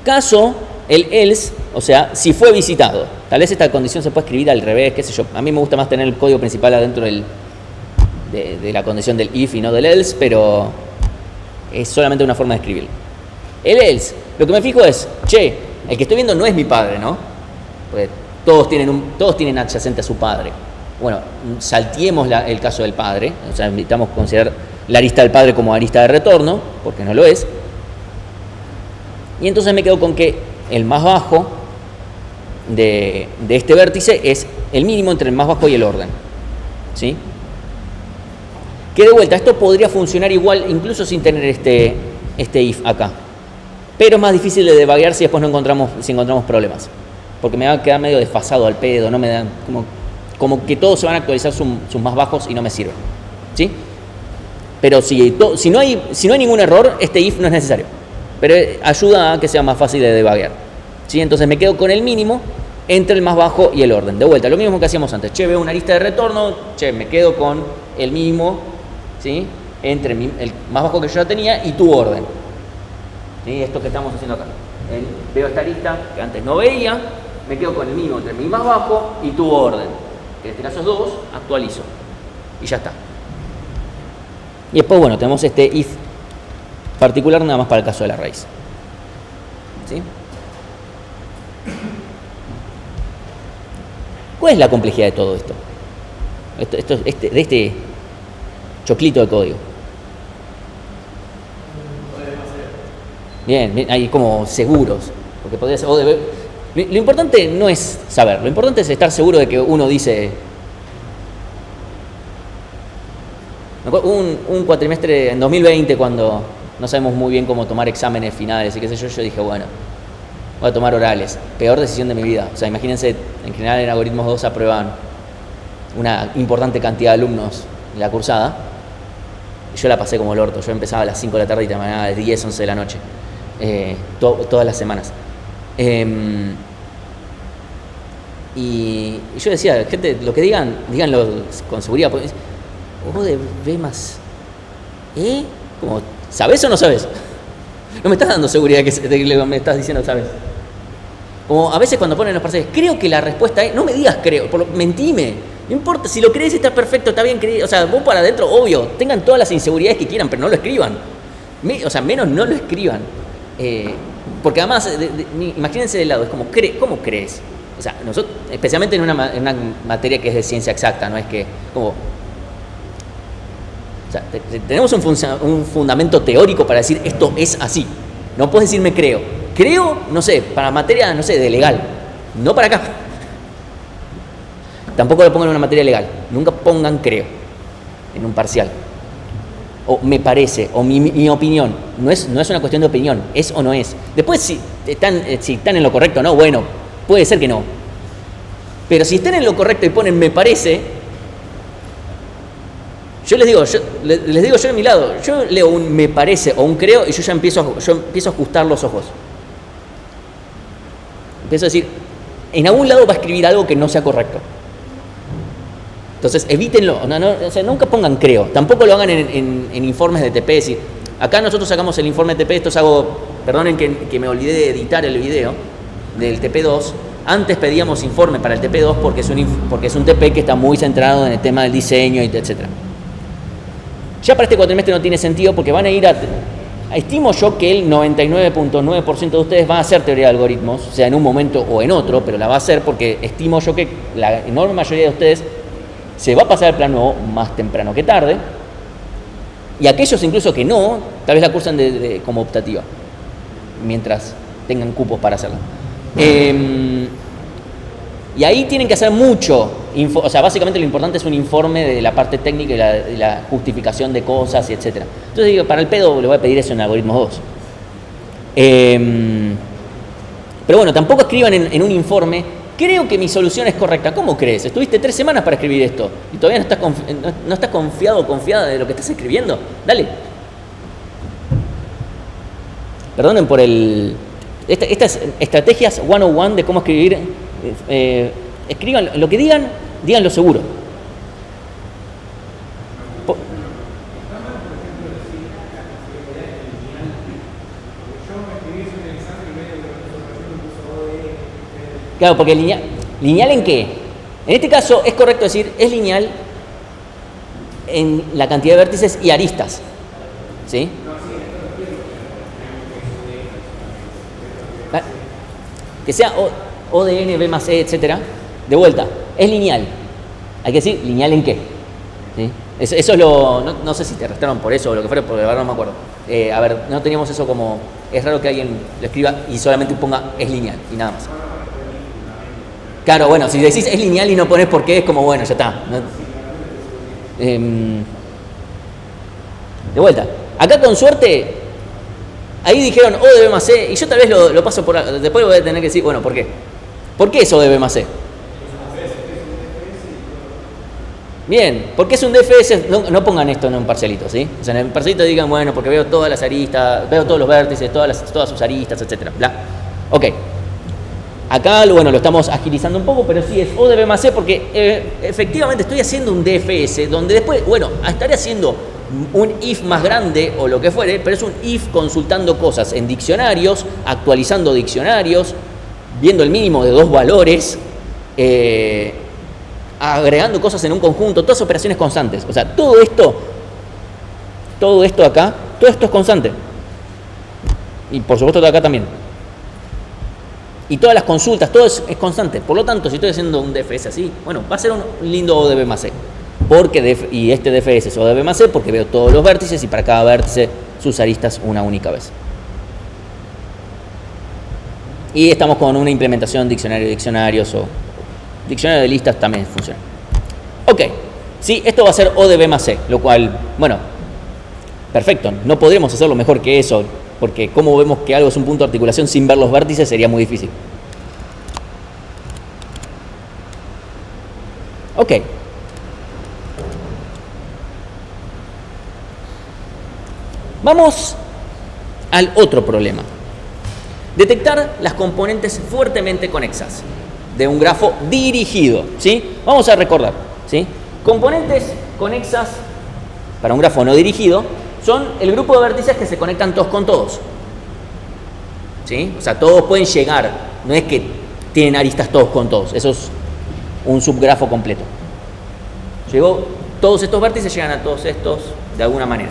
Caso, el else, o sea, si fue visitado. Tal vez esta condición se puede escribir al revés, qué sé yo. A mí me gusta más tener el código principal adentro de la condición del if y no del else, pero es solamente una forma de escribirlo. El else, lo que me fijo es, che, el que estoy viendo no es mi padre, ¿no? Pues todos tienen adyacente a su padre. Bueno, salteemos el caso del padre, o sea, necesitamos considerar la arista del padre como arista de retorno, porque no lo es. Y entonces me quedo con que el más bajo de este vértice es el mínimo entre el más bajo y el orden, ¿sí? Que de vuelta, esto podría funcionar igual incluso sin tener este if acá, pero es más difícil de debuguear si después si encontramos problemas, porque me va a quedar medio desfasado al pedo, no me dan como que todos se van a actualizar sus más bajos y no me sirve, ¿sí? Pero si no hay ningún error, este if no es necesario, pero ayuda a que sea más fácil de debuguear, ¿sí? Entonces me quedo con el mínimo entre el más bajo y el orden. De vuelta, lo mismo que hacíamos antes. Che, veo una lista de retorno, me quedo con el mínimo, ¿sí? Entre el más bajo que yo ya tenía y tu orden, ¿sí? Esto que estamos haciendo acá. Veo esta lista que antes no veía, me quedo con el mínimo entre mi más bajo y tu orden, que en este caso es 2, actualizo y ya está. Y después, bueno, tenemos este if particular nada más para el caso de la raíz, ¿sí? ¿Cuál es la complejidad de todo esto? De este choclito de código. Bien, hay como seguros, porque podría ser, lo importante no es saber, lo importante es estar seguro de que uno dice. Un cuatrimestre en 2020, cuando no sabemos muy bien cómo tomar exámenes finales y qué sé yo dije, bueno, voy a tomar orales. Peor decisión de mi vida. O sea, imagínense, en general en algoritmos 2 aprueban una importante cantidad de alumnos en la cursada. Y yo la pasé como el orto. Yo empezaba a las 5 de la tarde y terminaba a las 10, 11 de la noche. Todas las semanas. Y yo decía, gente, lo que díganlo con seguridad. Porque vos ves más. Como, ¿sabés o no sabés? No me estás dando seguridad de que me estás diciendo sabes. Como a veces cuando ponen los parciales, creo que la respuesta es, no me digas creo, mentime. No importa, si lo crees está perfecto, está bien creído. O sea, vos para adentro, obvio, tengan todas las inseguridades que quieran, pero no lo escriban. O sea, menos no lo escriban. Porque además, imagínense del lado, es como, ¿cómo crees? O sea, nosotros, especialmente en una materia que es de ciencia exacta, no es que, como... O sea, tenemos un fundamento teórico para decir esto es así. No puedes decirme creo. Creo, no sé, para materia, no sé, de legal. No para acá. Tampoco lo pongan en una materia legal. Nunca pongan creo en un parcial. O me parece, o mi opinión. No es una cuestión de opinión, es o no es. Después, si están en lo correcto o no, bueno, puede ser que no. Pero si están en lo correcto y ponen me parece... Yo les digo yo de mi lado, yo leo un me parece o un creo y yo empiezo a ajustar los ojos. Empiezo a decir, en algún lado va a escribir algo que no sea correcto. Entonces, evítenlo. O sea, nunca pongan creo. Tampoco lo hagan en informes de TP. Si acá nosotros sacamos el informe de TP, perdonen que me olvidé de editar el video del TP2. Antes pedíamos informe para el TP2 porque es un TP que está muy centrado en el tema del diseño, etc. Ya para este cuatrimestre no tiene sentido porque van a ir estimo yo que el 99.9% de ustedes va a hacer teoría de algoritmos, sea en un momento o en otro, pero la va a hacer porque estimo yo que la enorme mayoría de ustedes se va a pasar al plano más temprano que tarde, y aquellos incluso que no, tal vez la cursan como optativa, mientras tengan cupos para hacerla. Y ahí tienen que hacer mucho, o sea, básicamente lo importante es un informe de la parte técnica y la justificación de cosas, y etc. Entonces digo, para el pedo le voy a pedir eso en algoritmos 2. Pero bueno, tampoco escriban en un informe creo que mi solución es correcta. ¿Cómo crees? Estuviste 3 semanas para escribir esto y todavía no estás confiado o confiada de lo que estás escribiendo. Dale. Perdonen por estas estrategias 101 de cómo escribir. Escriban lo que digan, díganlo seguro. Claro, porque lineal ¿en qué? En este caso es correcto decir, es lineal en la cantidad de vértices y aristas. ¿Sí? Que sea O de n, B más E, etcétera. De vuelta, es lineal. Hay que decir, ¿lineal en qué? ¿Sí? Eso es lo... No sé si te restaron por eso o lo que fuera, porque de verdad no me acuerdo. A ver, no teníamos eso como... Es raro que alguien lo escriba y solamente ponga es lineal y nada más. Claro, bueno, si decís es lineal y no pones por qué, es como, bueno, ya está. De vuelta. Acá con suerte, ahí dijeron O de B más C, y yo tal vez lo paso por... Después voy a tener que decir, bueno, ¿por qué? ¿Por qué es O de B más C? Bien, porque es un DFS, no pongan esto en un parcelito, ¿sí? O sea, en el parcelito digan, bueno, porque veo todas las aristas, veo todos los vértices, todas sus aristas, etcétera, bla. Ok. Acá, bueno, lo estamos agilizando un poco, pero sí es O de B más C porque efectivamente estoy haciendo un DFS donde después, bueno, estaré haciendo un if más grande o lo que fuere, pero es un if consultando cosas en diccionarios, actualizando diccionarios, viendo el mínimo de 2 valores, agregando cosas en un conjunto, todas operaciones constantes. O sea, todo esto acá, todo esto es constante. Y por supuesto de acá también. Y todas las consultas, todo es constante. Por lo tanto, si estoy haciendo un DFS así, bueno, va a ser un lindo O de B más C. Y este DFS es O de B más C porque veo todos los vértices y para cada vértice sus aristas una única vez. Y estamos con una implementación diccionario de diccionarios o diccionario de listas también funciona. Ok, sí, esto va a ser O de B más C, lo cual, bueno, perfecto. No podremos hacerlo mejor que eso, porque cómo vemos que algo es un punto de articulación sin ver los vértices sería muy difícil. Ok. Vamos al otro problema. Detectar las componentes fuertemente conexas de un grafo dirigido, ¿sí? Vamos a recordar, ¿sí? Componentes conexas para un grafo no dirigido son el grupo de vértices que se conectan todos con todos, ¿sí? O sea, todos pueden llegar, no es que tienen aristas todos con todos, eso es un subgrafo completo. Todos estos vértices llegan a todos estos de alguna manera.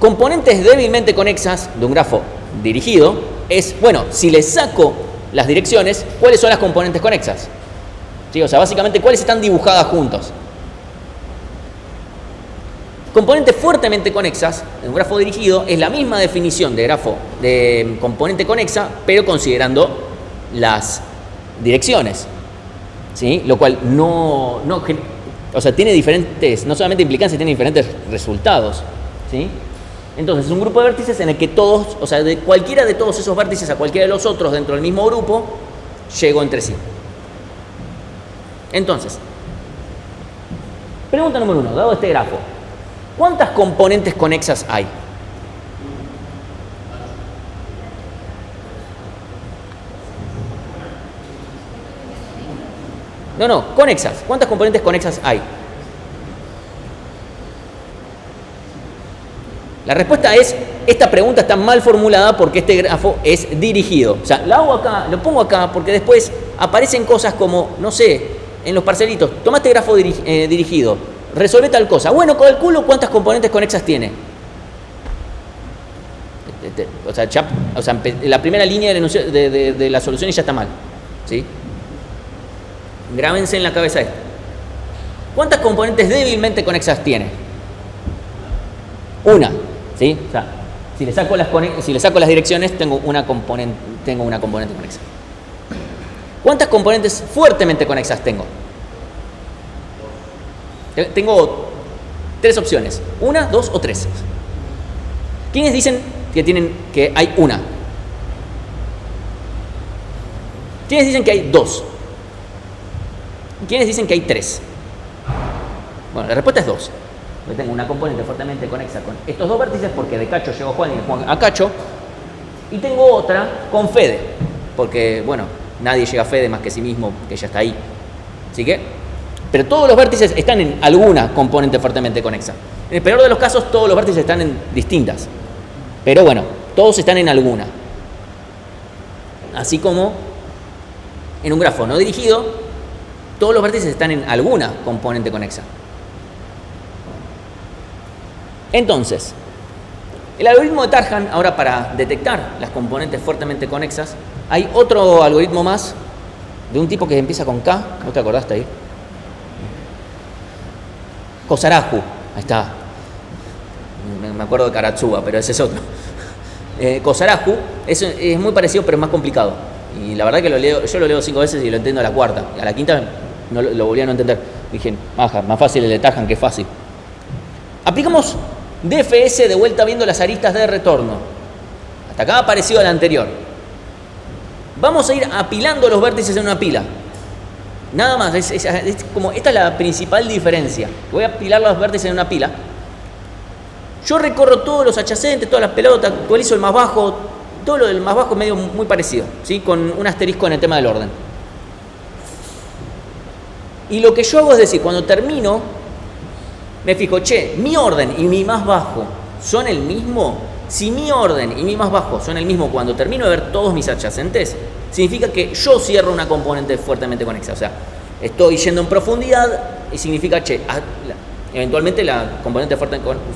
Componentes débilmente conexas de un grafo dirigido es, bueno, si le saco las direcciones, ¿cuáles son las componentes conexas? ¿Sí? O sea, básicamente, ¿cuáles están dibujadas juntos? Componentes fuertemente conexas en un grafo dirigido es la misma definición de grafo de componente conexa, pero considerando las direcciones, ¿sí? Lo cual o sea, tiene diferentes, no solamente implicancias, tiene diferentes resultados, ¿sí? Entonces, es un grupo de vértices en el que todos, o sea, de cualquiera de todos esos vértices a cualquiera de los otros dentro del mismo grupo, llegó entre sí. Entonces, pregunta número 1, dado este grafo, ¿cuántas componentes conexas hay? No, conexas. ¿Cuántas componentes conexas hay? La respuesta es, esta pregunta está mal formulada porque este grafo es dirigido. O sea, lo hago acá, lo pongo acá porque después aparecen cosas como, no sé, en los parcelitos, toma este grafo dirigido, resuelve tal cosa. Bueno, calculo cuántas componentes conexas tiene. O sea, la primera línea de la solución ya está mal, ¿sí? Grábense en la cabeza esto. ¿Cuántas componentes débilmente conexas tiene? Una, ¿sí? O sea, si le saco las direcciones, tengo una componente conexa. ¿Cuántas componentes fuertemente conexas tengo? Tengo 3 opciones. 1, 2 o 3. ¿Quiénes dicen que hay una? ¿Quiénes dicen que hay 2? ¿Quiénes dicen que hay 3? Bueno, la respuesta es 2. Yo tengo una componente fuertemente conexa con estos dos vértices porque de Cacho llegó Juan y de Juan a Cacho. Y tengo otra con Fede, porque, bueno, nadie llega a Fede más que sí mismo, que ya está ahí. Así que, pero todos los vértices están en alguna componente fuertemente conexa. En el peor de los casos, todos los vértices están en distintas. Pero bueno, todos están en alguna. Así como en un grafo no dirigido, todos los vértices están en alguna componente conexa. Entonces, el algoritmo de Tarjan, ahora para detectar las componentes fuertemente conexas, hay otro algoritmo más de un tipo que empieza con K, ¿no te acordaste ahí? Kozarazu, ahí está. Me acuerdo de Karatsuba, pero ese es otro. Kozarazu es muy parecido, pero es más complicado. Y la verdad que yo lo leo 5 veces y lo entiendo a la cuarta. A la quinta no, lo volví a no entender. Dije, más fácil el de Tarjan que fácil. Aplicamos DFS de vuelta viendo las aristas de retorno. Hasta acá parecido al anterior. Vamos a ir apilando los vértices en una pila. Nada más, es como, esta es la principal diferencia. Voy a apilar los vértices en una pila. Yo recorro todos los adyacentes, todas las pelotas, actualizo el más bajo. Todo lo del más bajo es medio muy parecido, ¿sí? Con un asterisco en el tema del orden. Y lo que yo hago es decir, cuando termino, me fijo, mi orden y mi más bajo son el mismo. Si mi orden y mi más bajo son el mismo cuando termino de ver todos mis adyacentes, significa que yo cierro una componente fuertemente conexa. O sea, estoy yendo en profundidad y significa, eventualmente la componente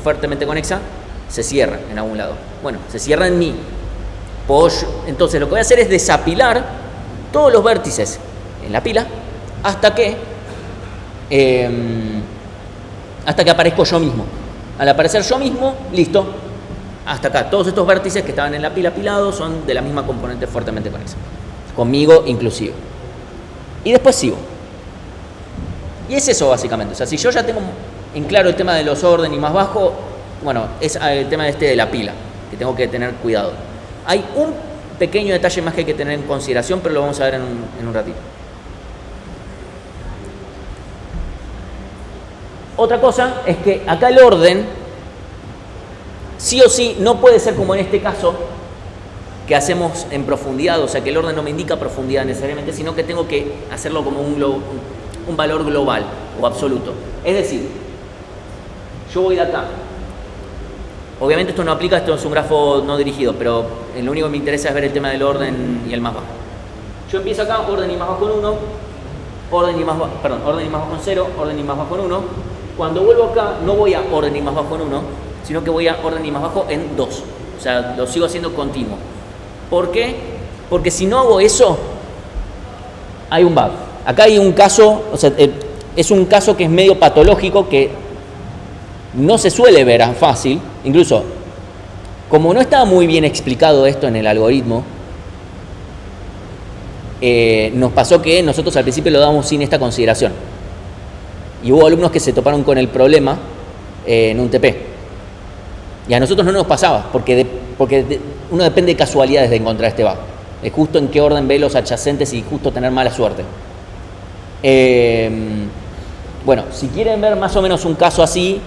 fuertemente conexa se cierra en algún lado. Bueno, se cierra en mí. Entonces lo que voy a hacer es desapilar todos los vértices en la pila hasta que aparezco yo mismo. Al aparecer yo mismo, listo, hasta acá. Todos estos vértices que estaban en la pila apilados son de la misma componente fuertemente conexa, conmigo inclusive. Y después sigo. Y es eso básicamente. O sea, si yo ya tengo en claro el tema de los orden y más bajo, bueno, es el tema de la pila, que tengo que tener cuidado. Hay un pequeño detalle más que hay que tener en consideración, pero lo vamos a ver en un ratito. Otra cosa es que acá el orden, sí o sí, no puede ser como en este caso, que hacemos en profundidad, o sea que el orden no me indica profundidad necesariamente, sino que tengo que hacerlo como un valor global o absoluto. Es decir, yo voy de acá. Obviamente esto no aplica, esto es un grafo no dirigido, pero lo único que me interesa es ver el tema del orden y el más bajo. Yo empiezo acá, orden y más bajo en 1, orden y más bajo en 0, orden y más bajo en 1. Cuando vuelvo acá no voy a orden y más bajo en 1, sino que voy a orden y más bajo en 2. O sea, lo sigo haciendo continuo. ¿Por qué? Porque si no hago eso, hay un bug. Acá hay un caso, o sea, es un caso que es medio patológico, que no se suele ver fácil. Incluso, como no estaba muy bien explicado esto en el algoritmo, nos pasó que nosotros al principio lo dábamos sin esta consideración. Y hubo alumnos que se toparon con el problema en un TP. Y a nosotros no nos pasaba, porque uno depende de casualidades de encontrar este bug. Es justo en qué orden ve los adyacentes y justo tener mala suerte. Bueno, si quieren ver más o menos un caso así,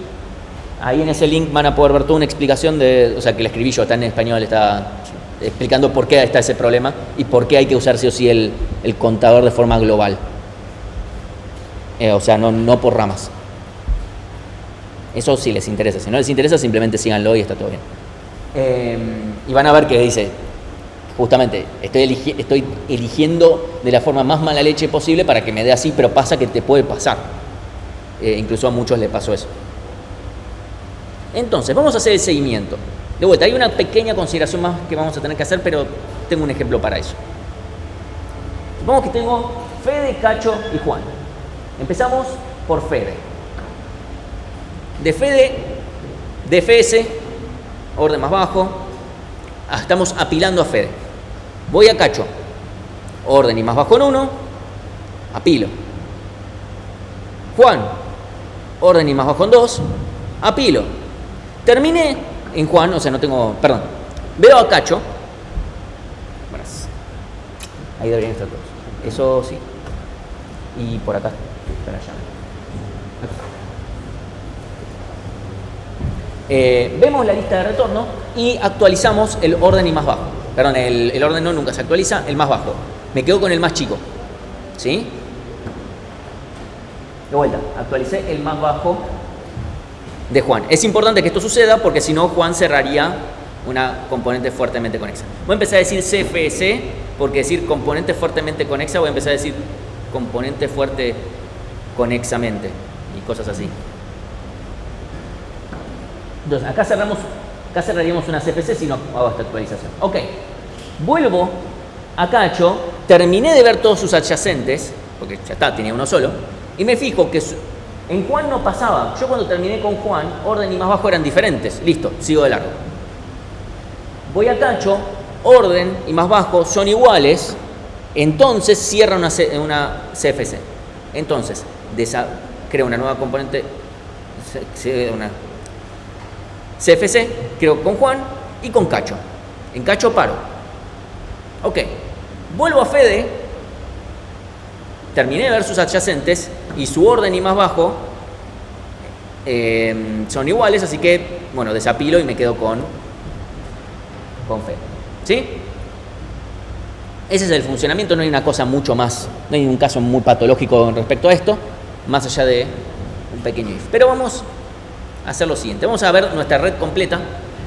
ahí en ese link van a poder ver toda una explicación o sea, que la escribí yo, está en español, está explicando por qué está ese problema y por qué hay que usar sí o sí el contador de forma global. O sea, no por ramas. Eso sí les interesa. Si no les interesa, simplemente síganlo y está todo bien. Y van a ver que dice, justamente, estoy eligiendo de la forma más mala leche posible para que me dé así, pero pasa que te puede pasar. Incluso a muchos les pasó eso. Entonces, vamos a hacer el seguimiento. De vuelta, hay una pequeña consideración más que vamos a tener que hacer, pero tengo un ejemplo para eso. Supongamos que tengo Fede, Cacho y Juan. Empezamos por Fede. De Fede, DFS, orden más bajo, estamos apilando a Fede. Voy a Cacho, orden y más bajo en 1, apilo. Juan, orden y más bajo en 2, apilo. Terminé en Juan, o sea, no tengo, perdón, veo a Cacho, ahí deberían estar todos. Eso sí. Y por acá, para allá. Vemos la lista de retorno y actualizamos el orden y más bajo. Perdón, el orden no nunca se actualiza, el más bajo. Me quedo con el más chico. ¿Sí? De vuelta, actualicé el más bajo de Juan. Es importante que esto suceda porque si no, Juan cerraría una componente fuertemente conexa. Voy a empezar a decir CFS porque decir componente fuertemente conexa, voy a empezar a decir componente fuerte conexamente y cosas así. Entonces, acá cerraríamos una CFS si no hago esta actualización. Ok, vuelvo a Cacho, terminé de ver todos sus adyacentes, porque ya está, tenía uno solo, y me fijo que en Juan no pasaba. Yo cuando terminé con Juan, orden y más bajo eran diferentes. Listo, sigo de largo. Voy a Cacho, orden y más bajo son iguales, entonces cierra una CFS. Entonces, creo una nueva componente, una CFC, creo con Juan y con Cacho. En Cacho paro. Ok, vuelvo a Fede, terminé de ver sus adyacentes y su orden y más bajo son iguales, así que, bueno, desapilo y me quedo con Fede. ¿Sí? Ese es el funcionamiento, no hay una cosa mucho más, no hay un caso muy patológico con respecto a esto, más allá de un pequeño if. Pero vamos a hacer lo siguiente, vamos a ver nuestra red completa.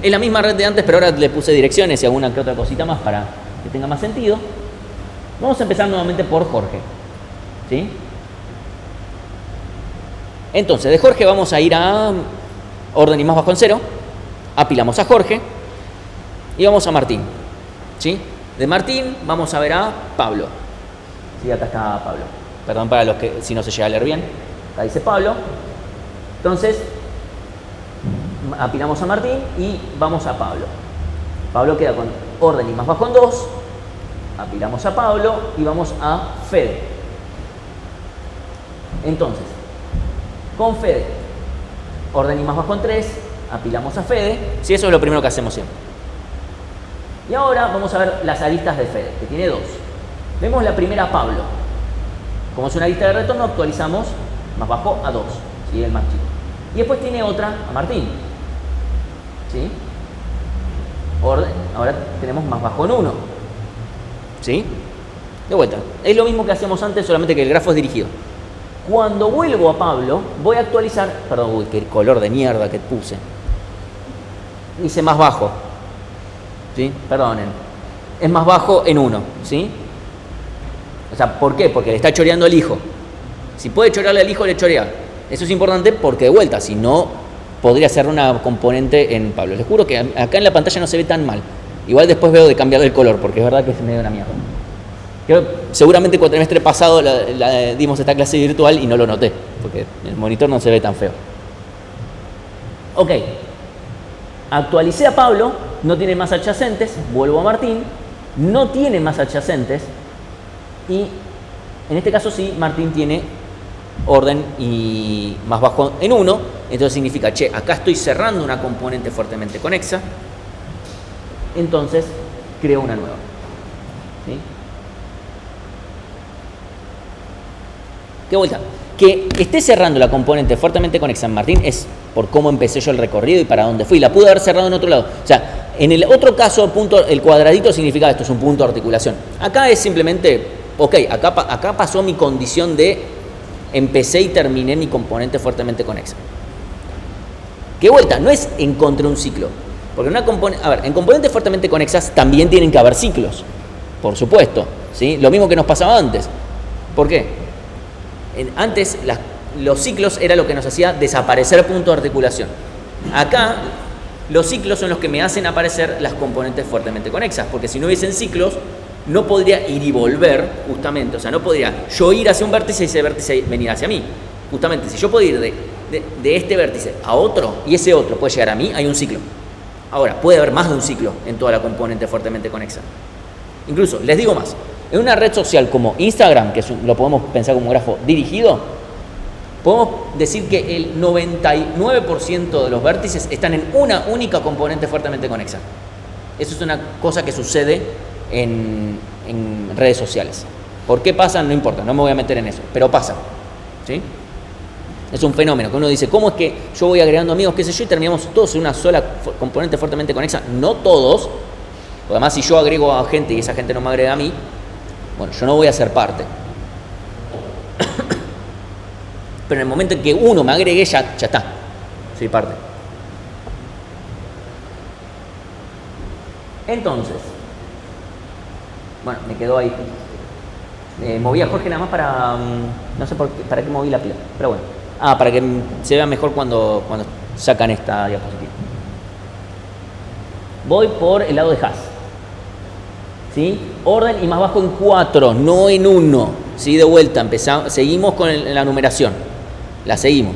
Es la misma red de antes, pero ahora le puse direcciones y alguna que otra cosita más para que tenga más sentido. Vamos a empezar nuevamente por Jorge. ¿Sí? Entonces, de Jorge vamos a ir a orden y más bajo en 0. Apilamos a Jorge y vamos a Martín. ¿Sí? De Martín vamos a ver a Pablo. Sí, acá está Pablo. Perdón para los que si no se llega a leer bien. Acá dice Pablo. Entonces, apilamos a Martín y vamos a Pablo. Pablo queda con orden y más bajo en 2. Apilamos a Pablo y vamos a Fede. Entonces, con Fede, orden y más bajo en 3, apilamos a Fede. Sí, eso es lo primero que hacemos siempre. Y ahora vamos a ver las aristas de Fede, que tiene 2. Vemos la primera a Pablo. Como es una lista de retorno, actualizamos más bajo a 2, ¿sí? El más chico. Y después tiene otra a Martín. ¿Sí? Ahora tenemos más bajo en 1. ¿Sí? De vuelta. Es lo mismo que hacíamos antes, solamente que el grafo es dirigido. Cuando vuelvo a Pablo, voy a actualizar... Perdón, uy, qué color de mierda que puse. Hice más bajo. ¿Sí? Perdonen. Es más bajo en 1. ¿Sí? O sea, ¿por qué? Porque le está choreando al hijo. Si puede chorearle al hijo, le chorea. Eso es importante porque, de vuelta, si no, podría ser una componente en Pablo. Les juro que acá en la pantalla no se ve tan mal. Igual después veo de cambiar el color, porque es verdad que es medio una mierda. Seguramente el cuatrimestre pasado dimos esta clase virtual y no lo noté, porque el monitor no se ve tan feo. Ok. Actualicé a Pablo, no tiene más adyacentes, vuelvo a Martín, no tiene más adyacentes, y en este caso sí, Martín tiene orden y más bajo en 1, entonces significa, che, acá estoy cerrando una componente fuertemente conexa, entonces creo una nueva. ¿Sí? ¿Qué vuelta? Que esté cerrando la componente fuertemente conexa en Martín es por cómo empecé yo el recorrido y para dónde fui. La pude haber cerrado en otro lado. O sea, en el otro caso, el cuadradito significa esto es un punto de articulación. Acá es simplemente, ok, acá pasó mi condición de empecé y terminé mi componente fuertemente conexa. ¿Qué vuelta? No es en contra de un ciclo. Porque en componentes fuertemente conexas también tienen que haber ciclos. Por supuesto. ¿Sí? Lo mismo que nos pasaba antes. ¿Por qué? Antes los ciclos era lo que nos hacía desaparecer puntos de articulación. Acá los ciclos son los que me hacen aparecer las componentes fuertemente conexas, porque si no hubiesen ciclos no podría ir y volver justamente, o sea, no podría yo ir hacia un vértice y ese vértice venir hacia mí. Justamente, si yo puedo ir de este vértice a otro y ese otro puede llegar a mí, hay un ciclo. Ahora, puede haber más de un ciclo en toda la componente fuertemente conexa. Incluso, les digo más, en una red social como Instagram, que lo podemos pensar como un grafo dirigido, podemos decir que el 99% de los vértices están en una única componente fuertemente conexa. Eso es una cosa que sucede en redes sociales. ¿Por qué pasa? No importa, no me voy a meter en eso, pero pasa, ¿sí? Es un fenómeno que uno dice, ¿cómo es que yo voy agregando amigos, qué sé yo, y terminamos todos en una sola componente fuertemente conexa? No todos, porque además si yo agrego a gente y esa gente no me agrega a mí, bueno, yo no voy a ser parte. Pero en el momento en que uno me agregue, ya está, soy parte. Entonces, bueno, me quedó ahí. Moví a Jorge nada más para, no sé para qué moví la pila, pero bueno. Para que se vea mejor cuando sacan esta diapositiva. Voy por el lado de Haas. ¿Sí? Orden y más bajo en 4, no en 1. ¿Sí? De vuelta, seguimos con la numeración. La seguimos.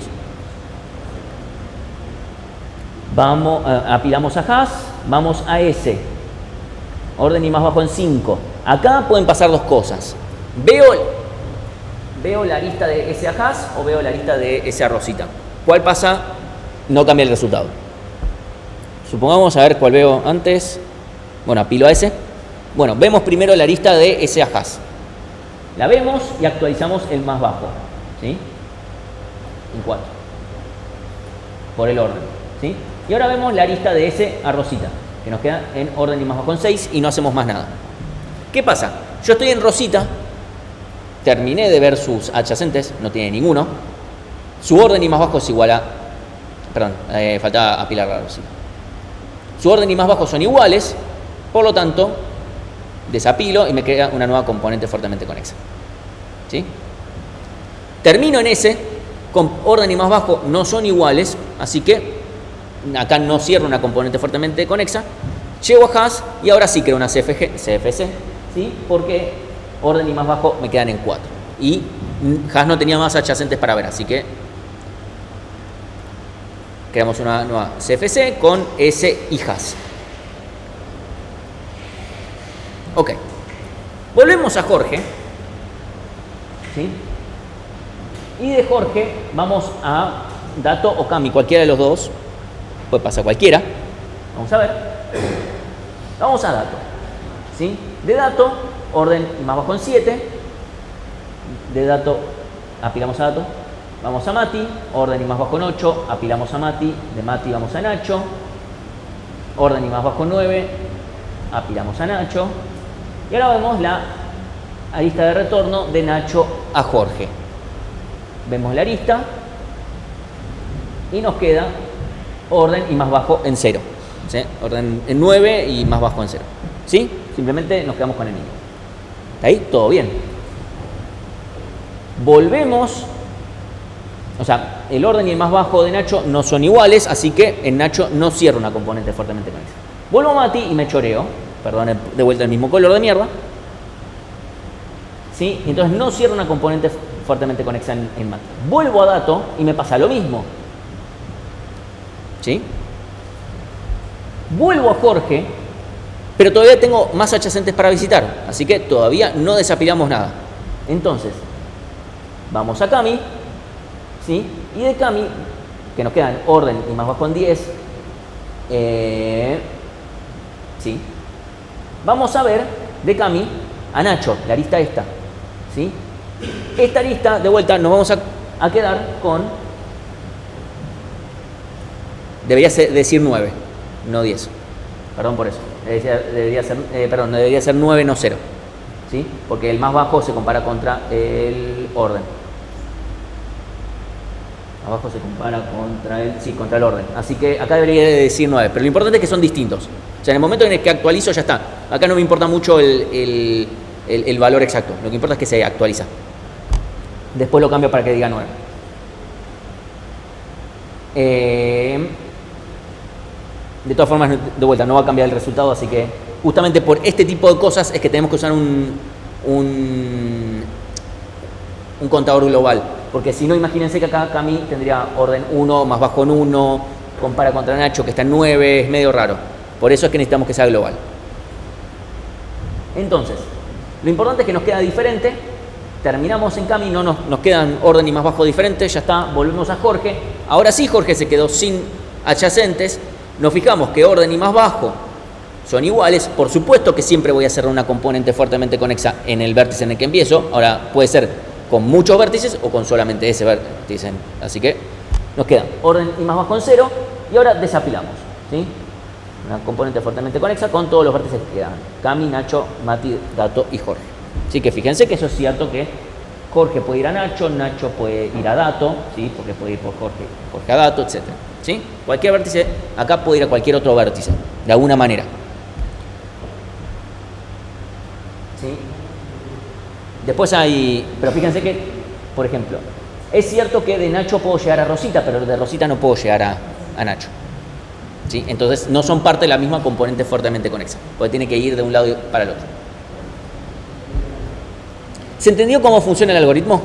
Vamos, apilamos a Haas, vamos a S. Orden y más bajo en 5. Acá pueden pasar dos cosas. ¿Veo la lista de S a Haas o veo la lista de S a Rosita? ¿Cuál pasa? No cambia el resultado. Supongamos, a ver cuál veo antes. Bueno, apilo a S. Bueno, vemos primero la lista de S a Haas. La vemos y actualizamos el más bajo. ¿Sí? En 4. Por el orden. ¿Sí? Y ahora vemos la lista de S a Rosita, que nos queda en orden y más bajo en 6 y no hacemos más nada. ¿Qué pasa? Yo estoy en Rosita. Terminé de ver sus adyacentes, no tiene ninguno. Su orden y más bajo es igual a... Perdón, faltaba apilar la Rosita. Su orden y más bajo son iguales, por lo tanto, desapilo y me queda una nueva componente fuertemente conexa. ¿Sí? Termino en S, con orden y más bajo no son iguales, así que acá no cierro una componente fuertemente conexa. Llego a Haas y ahora sí creo una CFC, ¿sí? Porque orden y más bajo me quedan en 4. Y Haas no tenía más adyacentes para ver, así que creamos una nueva CFC con S y Haas. Ok. Volvemos a Jorge. ¿Sí? Y de Jorge vamos a Dato o Cami, cualquiera de los dos. Puede pasar cualquiera. Vamos a ver. Vamos a Dato. ¿Sí? De Dato, orden más bajo en 7. De Dato, apilamos a Dato. Vamos a Mati, orden y más bajo en 8. Apilamos a Mati. De Mati vamos a Nacho. Orden y más bajo en 9. Apilamos a Nacho. Y ahora vemos la lista de retorno de Nacho a Jorge. Vemos la lista y nos queda orden y más bajo en 0. ¿Sí? Orden en 9 y más bajo en 0. ¿Sí? Simplemente nos quedamos con el mismo. ¿Está ahí? Todo bien. Volvemos. O sea, el orden y el más bajo de Nacho no son iguales, así que en Nacho no cierro una componente fuertemente conexa. Vuelvo a Mati y me choreo. Perdón, de vuelta el mismo color de mierda. ¿Sí? Entonces no cierro una componente fuertemente conexa en Mati. Vuelvo a Dato y me pasa lo mismo. ¿Sí? Vuelvo a Jorge, pero todavía tengo más adyacentes para visitar, así que todavía no desapilamos nada. Entonces, vamos a Cami, ¿sí? Y de Cami, que nos quedan orden y más bajo en 10, ¿sí? Vamos a ver de Cami a Nacho, la lista esta, ¿sí? Esta lista, de vuelta, nos vamos a quedar con... Debería decir 9, no 10. Perdón por eso. Debería ser 9, no 0. ¿Sí? Porque el más bajo se compara contra el orden. Abajo se compara contra el orden. Así que acá debería decir 9. Pero lo importante es que son distintos. O sea, en el momento en el que actualizo ya está. Acá no me importa mucho el valor exacto. Lo que importa es que se actualiza. Después lo cambio para que diga 9. De todas formas, de vuelta, no va a cambiar el resultado, así que justamente por este tipo de cosas es que tenemos que usar un contador global. Porque si no, imagínense que acá Cami tendría orden 1, más bajo en 1, compara contra Nacho que está en 9, es medio raro. Por eso es que necesitamos que sea global. Entonces, lo importante es que nos queda diferente. Terminamos en Cami, no nos quedan orden y más bajo diferentes, ya está, volvemos a Jorge. Ahora sí Jorge se quedó sin adyacentes. Nos fijamos que orden y más bajo son iguales, por supuesto que siempre voy a cerrar una componente fuertemente conexa en el vértice en el que empiezo. Ahora puede ser con muchos vértices o con solamente ese vértice. Así que nos queda orden I más bajo en 0 y ahora desapilamos, ¿sí? Una componente fuertemente conexa con todos los vértices que quedan. Cami, Nacho, Mati, Dato y Jorge. Así que fíjense que eso es cierto que Jorge puede ir a Nacho, Nacho puede ir a Dato, ¿sí? Porque puede ir por Jorge, Jorge a Dato, etc. ¿Sí? Cualquier vértice acá puede ir a cualquier otro vértice, de alguna manera. ¿Sí? Después hay, pero fíjense que, por ejemplo, es cierto que de Nacho puedo llegar a Rosita, pero de Rosita no puedo llegar a Nacho. ¿Sí? Entonces no son parte de la misma componente fuertemente conexa, porque tiene que ir de un lado para el otro. ¿Se entendió cómo funciona el algoritmo?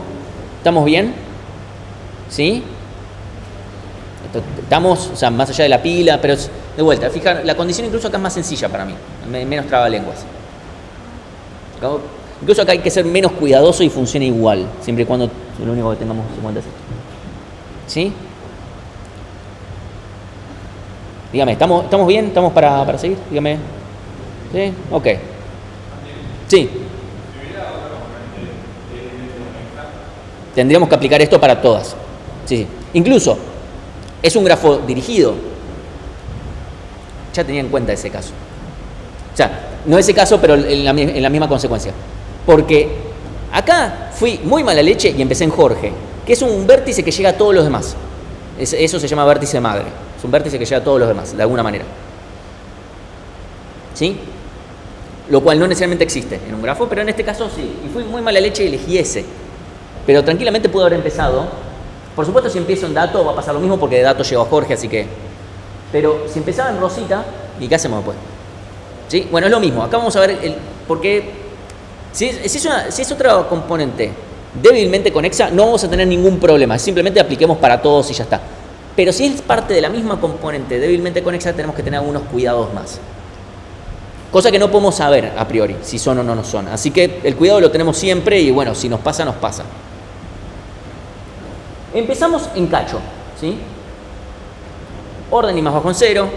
¿Estamos bien? ¿Sí? Estamos, o sea, más allá de la pila, pero de vuelta, fijar, la condición incluso acá es más sencilla para mí, menos trabalenguas. Incluso acá hay que ser menos cuidadoso y funciona igual, siempre y cuando lo único que tengamos en cuenta es esto. ¿Sí? Dígame, ¿estamos bien? ¿Estamos para seguir? Dígame. ¿Sí? Ok. Sí. Tendríamos que aplicar esto para todas. Sí. Incluso, es un grafo dirigido. Ya tenía en cuenta ese caso. O sea, no ese caso, pero en la misma consecuencia. Porque acá fui muy mala leche y empecé en Jorge, que es un vértice que llega a todos los demás. Eso se llama vértice madre. Es un vértice que llega a todos los demás, de alguna manera. ¿Sí? Lo cual no necesariamente existe en un grafo, pero en este caso sí. Y fui muy mala leche y elegí ese. Pero tranquilamente pude haber empezado. Por supuesto, si empiezo en Dato va a pasar lo mismo porque de Dato llegó a Jorge, así que... Pero si empezaba en Rosita, ¿y qué hacemos después? ¿Sí? Bueno, es lo mismo. Acá vamos a ver por qué... Si es otra componente débilmente conexa, no vamos a tener ningún problema. Simplemente apliquemos para todos y ya está. Pero si es parte de la misma componente débilmente conexa, tenemos que tener algunos cuidados más. Cosa que no podemos saber a priori, si son o no son. Así que el cuidado lo tenemos siempre y bueno, si nos pasa, nos pasa. Empezamos en cacho, ¿sí? Orden I más bajo en 0,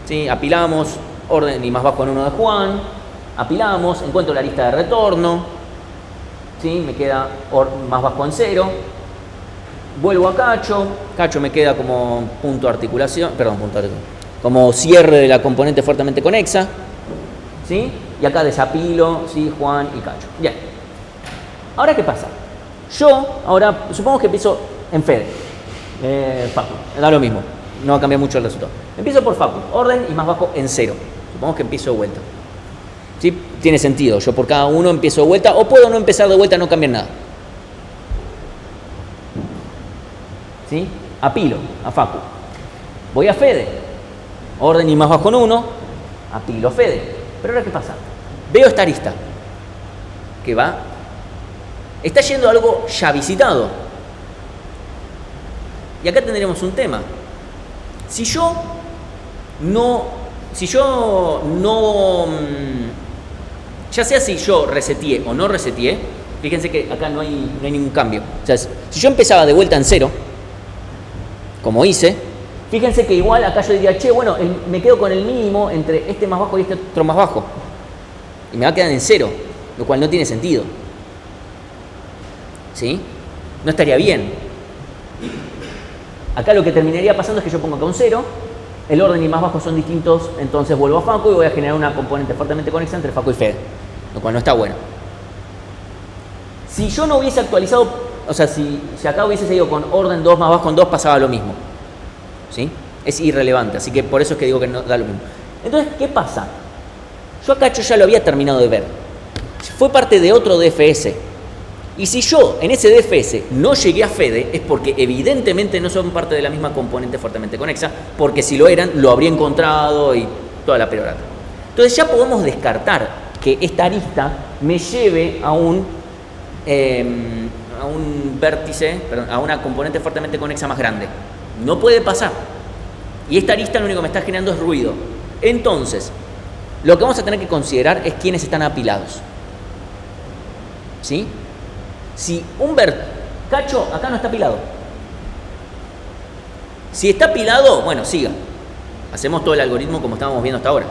¿sí? Apilamos, orden I más bajo en 1 de Juan, apilamos, encuentro la lista de retorno, ¿sí? Me queda más bajo en 0, vuelvo a cacho, cacho me queda como punto de articulación, como cierre de la componente fuertemente conexa, ¿sí? Y acá desapilo, ¿sí? Juan y cacho. Bien. Ahora, ¿qué pasa? Yo, ahora, supongamos que empiezo en Fede, Facu, da lo mismo, no va a cambiar mucho el resultado. Empiezo por Facu, orden I más bajo en 0. Supongamos que empiezo de vuelta. ¿Sí? Tiene sentido, yo por cada uno empiezo de vuelta, o puedo no empezar de vuelta, no cambiar nada. ¿Sí? Apilo a Facu. Voy a Fede, orden I más bajo en 1, apilo a Fede. Pero ahora, ¿qué pasa? Veo esta arista, que va... Está yendo a algo ya visitado. Y acá tendremos un tema. Si yo no, ya sea si yo reseteé o no reseteé, fíjense que acá no hay ningún cambio. O sea, si yo empezaba de vuelta en 0, como hice, fíjense que igual acá yo diría, che, bueno, me quedo con el mínimo entre este más bajo y este otro más bajo. Y me va a quedar en 0, lo cual no tiene sentido. ¿Sí? No estaría bien. Acá lo que terminaría pasando es que yo pongo acá un 0, el orden y más bajo son distintos, entonces vuelvo a Facu y voy a generar una componente fuertemente conexa entre Facu y Fede, lo cual no está bueno. Si yo no hubiese actualizado, o sea, si acá hubiese seguido con orden 2 más bajo en 2, pasaba lo mismo. ¿Sí? Es irrelevante, así que por eso es que digo que no da lo mismo. Entonces, ¿qué pasa? Yo acá ya lo había terminado de ver. Fue parte de otro DFS. Y si yo en ese DFS no llegué a Fede, es porque evidentemente no son parte de la misma componente fuertemente conexa, porque si lo eran, lo habría encontrado y toda la perorata. Entonces ya podemos descartar que esta arista me lleve a un vértice, perdón, a una componente fuertemente conexa más grande. No puede pasar. Y esta arista lo único que me está generando es ruido. Entonces, lo que vamos a tener que considerar es quiénes están apilados. ¿Sí? Si un cacho acá no está apilado. Si está apilado, bueno, siga. Hacemos todo el algoritmo como estábamos viendo hasta ahora.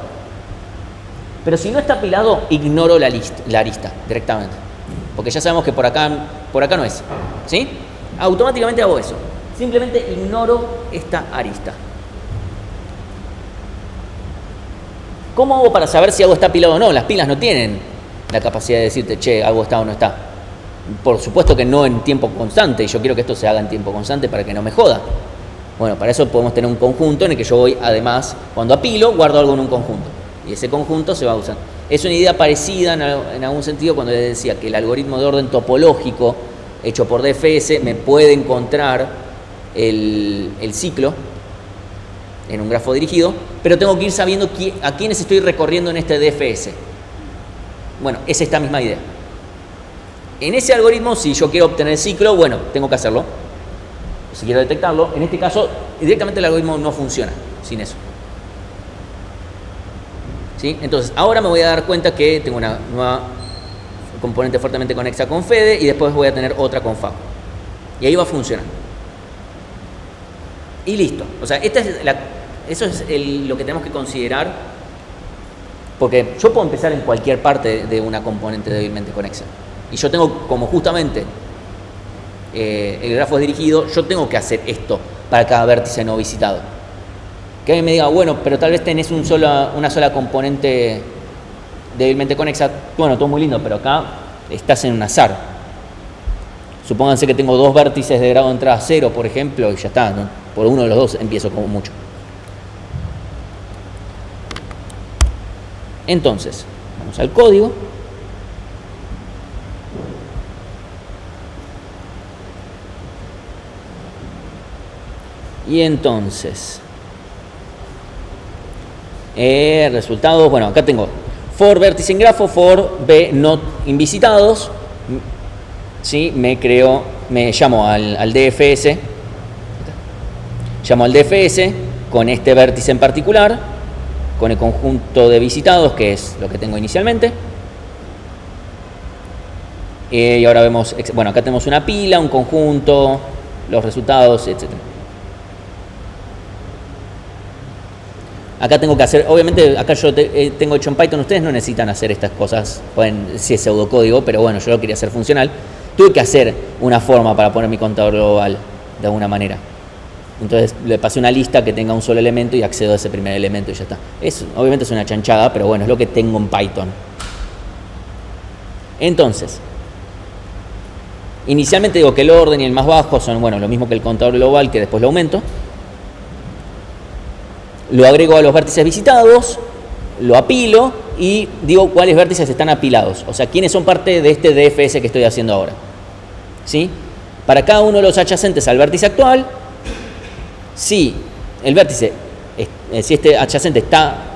Pero si no está apilado, ignoro la arista directamente. Porque ya sabemos que por acá no es. ¿Sí? Automáticamente hago eso. Simplemente ignoro esta arista. ¿Cómo hago para saber si algo está apilado o no? Las pilas no tienen la capacidad de decirte, che, algo está o no está. Por supuesto que no en tiempo constante. Y yo quiero que esto se haga en tiempo constante para que no me joda. Bueno, para eso podemos tener un conjunto en el que yo voy, además, cuando apilo, guardo algo en un conjunto. Y ese conjunto se va usando. Es una idea parecida en algún sentido cuando les decía que el algoritmo de orden topológico hecho por DFS me puede encontrar el ciclo en un grafo dirigido, pero tengo que ir sabiendo a quiénes estoy recorriendo en este DFS. Bueno, es esta misma idea. En ese algoritmo, si yo quiero obtener el ciclo, bueno, tengo que hacerlo. Si quiero detectarlo, en este caso, directamente el algoritmo no funciona sin eso. ¿Sí? Entonces, ahora me voy a dar cuenta que tengo una nueva componente fuertemente conexa con Fede y después voy a tener otra con Facu. Y ahí va a funcionar. Y listo. O sea, eso es lo que tenemos que considerar, porque yo puedo empezar en cualquier parte de una componente débilmente conexa. Y yo tengo como justamente el grafo es dirigido, yo tengo que hacer esto para cada vértice no visitado. Que alguien me diga, bueno, pero tal vez tenés una sola componente débilmente conexa. Bueno, todo muy lindo, pero acá estás en un azar. Supónganse que tengo dos vértices de grado de entrada 0, por ejemplo, y ya está, ¿no? Por uno de los dos empiezo como mucho. Entonces, vamos al código. Y entonces, resultados, bueno, acá tengo for vértice en grafo, for b not invisitados. ¿Sí? Me llamo al DFS. Llamo al DFS con este vértice en particular, con el conjunto de visitados, que es lo que tengo inicialmente. Y ahora vemos, bueno, acá tenemos una pila, un conjunto, los resultados, etc. Acá tengo que hacer, obviamente, acá yo tengo hecho en Python, ustedes no necesitan hacer estas cosas, si es pseudocódigo, pero bueno, yo lo quería hacer funcional. Tuve que hacer una forma para poner mi contador global, de alguna manera. Entonces le pasé una lista que tenga un solo elemento y accedo a ese primer elemento y ya está. Obviamente es una chanchada, pero bueno, es lo que tengo en Python. Entonces, inicialmente digo que el orden y el más bajo son, bueno, lo mismo que el contador global, que después lo aumento. Lo agrego a los vértices visitados, lo apilo y digo cuáles vértices están apilados. O sea, quiénes son parte de este DFS que estoy haciendo ahora. ¿Sí? Para cada uno de los adyacentes al vértice actual, si el vértice, si este adyacente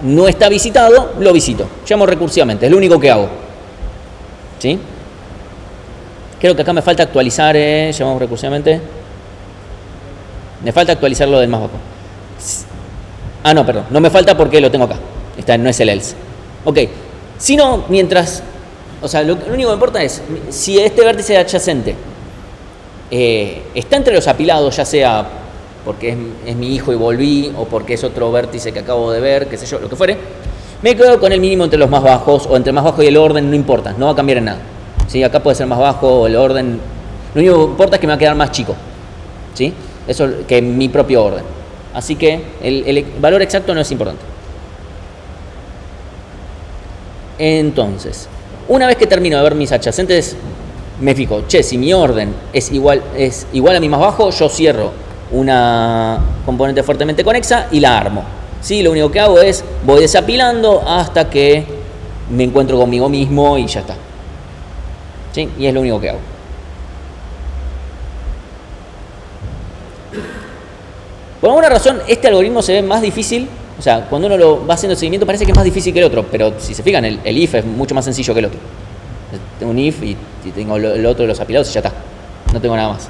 no está visitado, lo visito. Llamo recursivamente, es lo único que hago. ¿Sí? Creo que acá me falta actualizar, llamamos recursivamente. Me falta actualizar lo del más bajo. Ah, no, perdón, no me falta porque lo tengo acá. No es el else. Ok, si no, o sea, lo único que me importa es, si este vértice adyacente está entre los apilados, ya sea porque es mi hijo y volví, o porque es otro vértice que acabo de ver, qué sé yo, lo que fuere, me quedo con el mínimo entre los más bajos, o entre más bajo y el orden, no importa, no va a cambiar en nada. ¿Sí? Acá puede ser más bajo, o el orden, lo único que importa es que me va a quedar más chico. ¿Sí? Eso que mi propio orden. Así que el valor exacto no es importante. Entonces, una vez que termino de ver mis adyacentes, me fijo, si mi orden es igual a mi más bajo, yo cierro una componente fuertemente conexa y la armo. ¿Sí? Lo único que hago es, voy desapilando hasta que me encuentro conmigo mismo y ya está. ¿Sí? Y es lo único que hago. Por alguna razón, este algoritmo se ve más difícil. O sea, cuando uno lo va haciendo el seguimiento parece que es más difícil que el otro, pero si se fijan, el if es mucho más sencillo que el otro. Tengo un if y tengo el otro de los apilados y ya está. No tengo nada más.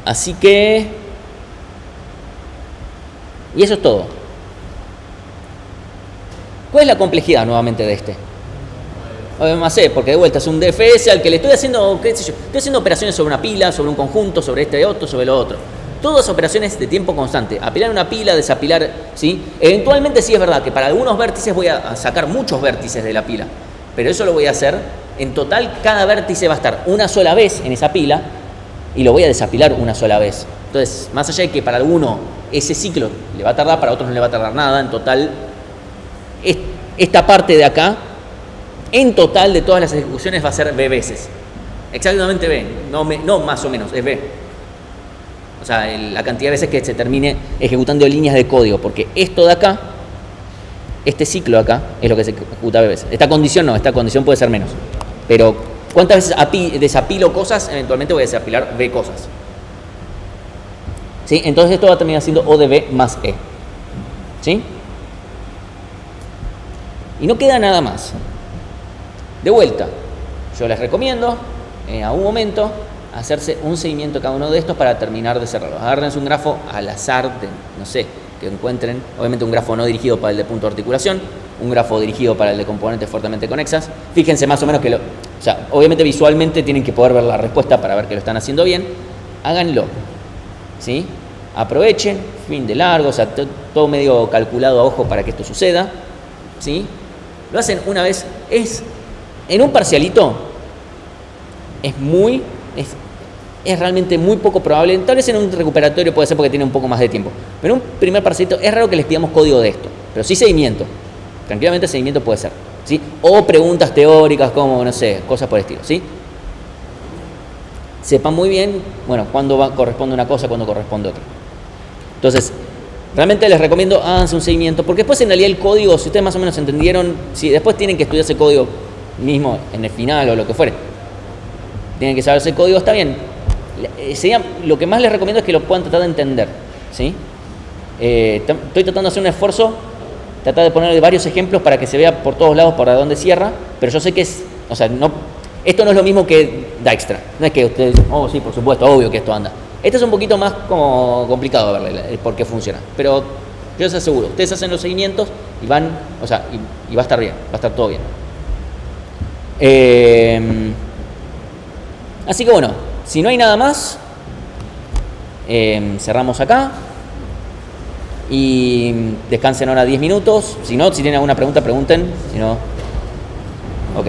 Así que... Y eso es todo. ¿Cuál es la complejidad nuevamente de este? Más porque de vuelta es un DFS al que le estoy haciendo, qué sé yo, estoy haciendo operaciones sobre una pila, sobre un conjunto, sobre este otro, sobre lo otro. todas operaciones de tiempo constante. Apilar una pila, desapilar, ¿sí? Eventualmente sí es verdad que para algunos vértices voy a sacar muchos vértices de la pila, pero eso lo voy a hacer, en total cada vértice va a estar una sola vez en esa pila y lo voy a desapilar una sola vez. Entonces, más allá de que para alguno ese ciclo le va a tardar, para otros no le va a tardar nada, en total, esta parte de acá, en total de todas las ejecuciones va a ser B veces. Exactamente B, no más o menos, es B. O sea, la cantidad de veces que se termine ejecutando líneas de código, porque esto de acá, este ciclo de acá, es lo que se ejecuta B veces. Esta condición no, esta condición puede ser menos. Pero, ¿cuántas veces desapilo cosas? Eventualmente voy a desapilar B cosas. ¿Sí? Entonces esto va a terminar siendo O de B más E. ¿Sí? Y no queda nada más. De vuelta, yo les recomiendo a un momento hacerse un seguimiento de cada uno de estos para terminar de cerrarlos. Agárrense un grafo al azar, no sé, que encuentren. Obviamente un grafo no dirigido para el de punto de articulación, un grafo dirigido para el de componentes fuertemente conexas. Fíjense más o menos que o sea, obviamente visualmente tienen que poder ver la respuesta para ver que lo están haciendo bien. Háganlo, ¿sí? Aprovechen, fin de largo, o sea, todo medio calculado a ojo para que esto suceda, ¿sí? Lo hacen una vez, en un parcialito es realmente muy poco probable, tal vez en un recuperatorio puede ser porque tiene un poco más de tiempo, pero en un primer parcialito es raro que les pidamos código de esto, pero sí seguimiento, tranquilamente seguimiento puede ser, ¿sí? O preguntas teóricas como, no sé, cosas por el estilo, ¿sí? Sepan muy bien, bueno, cuándo corresponde una cosa, cuándo corresponde otra. Entonces, realmente les recomiendo háganse un seguimiento, porque después en realidad el código, si ustedes más o menos entendieron, si después tienen que estudiar ese código mismo en el final o lo que fuere, tienen que saber ese código, está bien. Lo que más les recomiendo es que lo puedan tratar de entender, ¿sí? Estoy tratando de hacer un esfuerzo, tratar de poner varios ejemplos para que se vea por todos lados para dónde cierra, pero yo sé que o sea, esto no es lo mismo que Dijkstra. No es que ustedes dicen, oh sí, por supuesto, obvio que esto anda. Esto es un poquito más como complicado de verle por qué funciona, pero yo les aseguro, ustedes hacen los seguimientos y van, o sea, y va a estar bien, va a estar todo bien. Así que bueno, si no hay nada más, cerramos acá y descansen ahora 10 minutos. Si no, si tienen alguna pregunta, pregunten. Si no, ok.